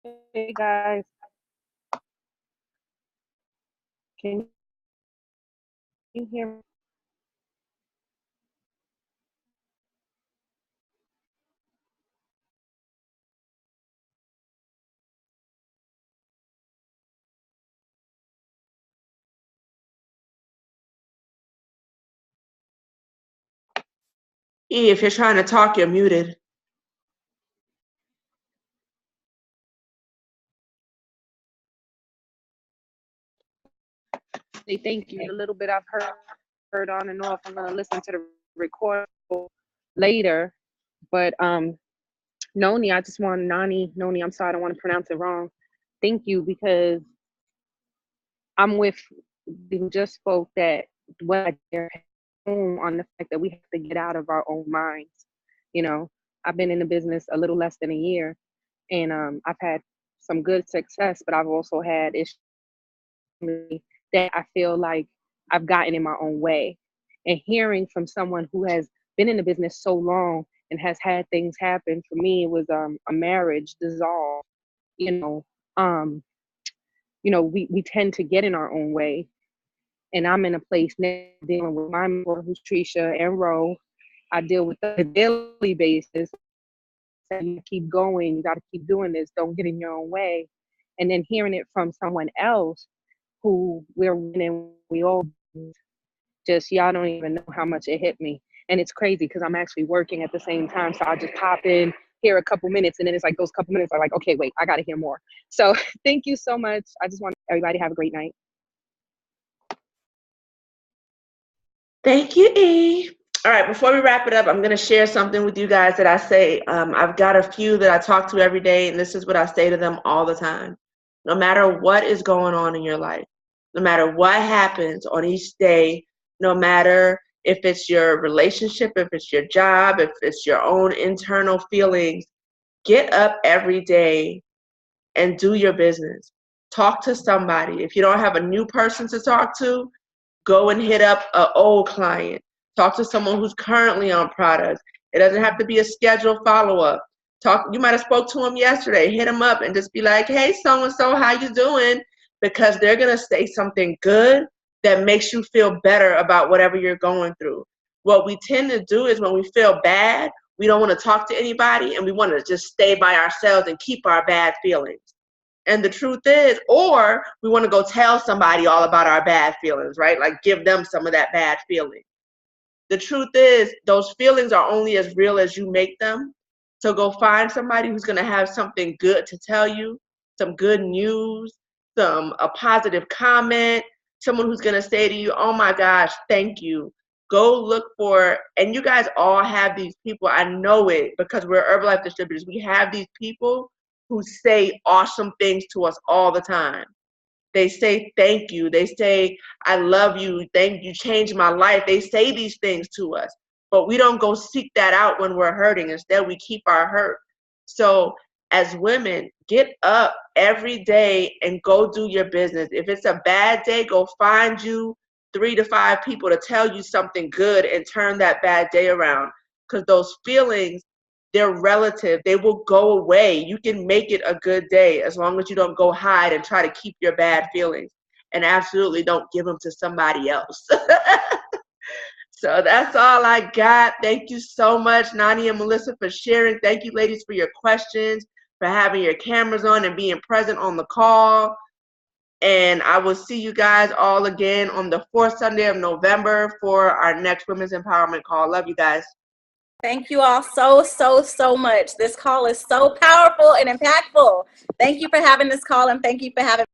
Speaker 5: today.
Speaker 6: Hey guys, can you hear me?
Speaker 2: E, if you're trying to talk, you're muted.
Speaker 6: Thank you. A little bit I've heard on and off. I'm gonna listen to the record later. But Noni, Noni, I'm sorry, I don't want to pronounce it wrong. Thank you, because I'm with who just spoke that what I hear on the fact that we have to get out of our own minds. I've been in the business a little less than a year, and I've had some good success, but I've also had issues that I feel like I've gotten in my own way. And hearing from someone who has been in the business so long and has had things happen, for me it was a marriage dissolve. We tend to get in our own way, and I'm in a place now dealing with my mother, who's Trisha, and Ro. I deal with the daily basis. You keep going, you got to keep doing this, don't get in your own way. And then hearing it from someone else who we're winning, we all just, y'all don't even know how much it hit me. And it's crazy because I'm actually working at the same time, so I'll just pop in, hear a couple minutes, and then it's like those couple minutes are like, okay, wait, I got to hear more. So thank you so much. I just want everybody to have a great night.
Speaker 2: Thank you, E. All right, before we wrap it up, I'm going to share something with you guys that I say. I've got a few that I talk to every day, and this is what I say to them all the time. No matter what is going on in your life, no matter what happens on each day, no matter if it's your relationship, if it's your job, if it's your own internal feelings, get up every day and do your business. Talk to somebody. If you don't have a new person to talk to, go and hit up an old client. Talk to someone who's currently on products. It doesn't have to be a scheduled follow-up. You might have spoke to them yesterday. Hit them up and just be like, hey, so-and-so, how you doing? Because they're going to say something good that makes you feel better about whatever you're going through. What we tend to do is when we feel bad, we don't want to talk to anybody and we want to just stay by ourselves and keep our bad feelings. And the truth is, or we want to go tell somebody all about our bad feelings, right? Like give them some of that bad feeling. The truth is, those feelings are only as real as you make them. So go find somebody who's going to have something good to tell you, some good news, a positive comment, someone who's going to say to you, oh my gosh, thank you. Go look for, and you guys all have these people. I know it because we're Herbalife distributors. We have these people who say awesome things to us all the time. They say thank you. They say I love you. Thank you, changed my life. They say these things to us, but we don't go seek that out when we're hurting. Instead, we keep our hurt. So as women, get up every day and go do your business. If it's a bad day, go find you 3 to 5 people to tell you something good and turn that bad day around. Because those feelings, they're relative. They will go away. You can make it a good day as long as you don't go hide and try to keep your bad feelings. And absolutely don't give them to somebody else. So that's all I got. Thank you so much, Nani and Melissa, for sharing. Thank you, ladies, for your questions, for having your cameras on and being present on the call. And I will see you guys all again on the 4th Sunday of November for our next Women's Empowerment call. Love you guys.
Speaker 4: Thank you all so much. This call is so powerful and impactful. Thank you for having this call, and thank you for having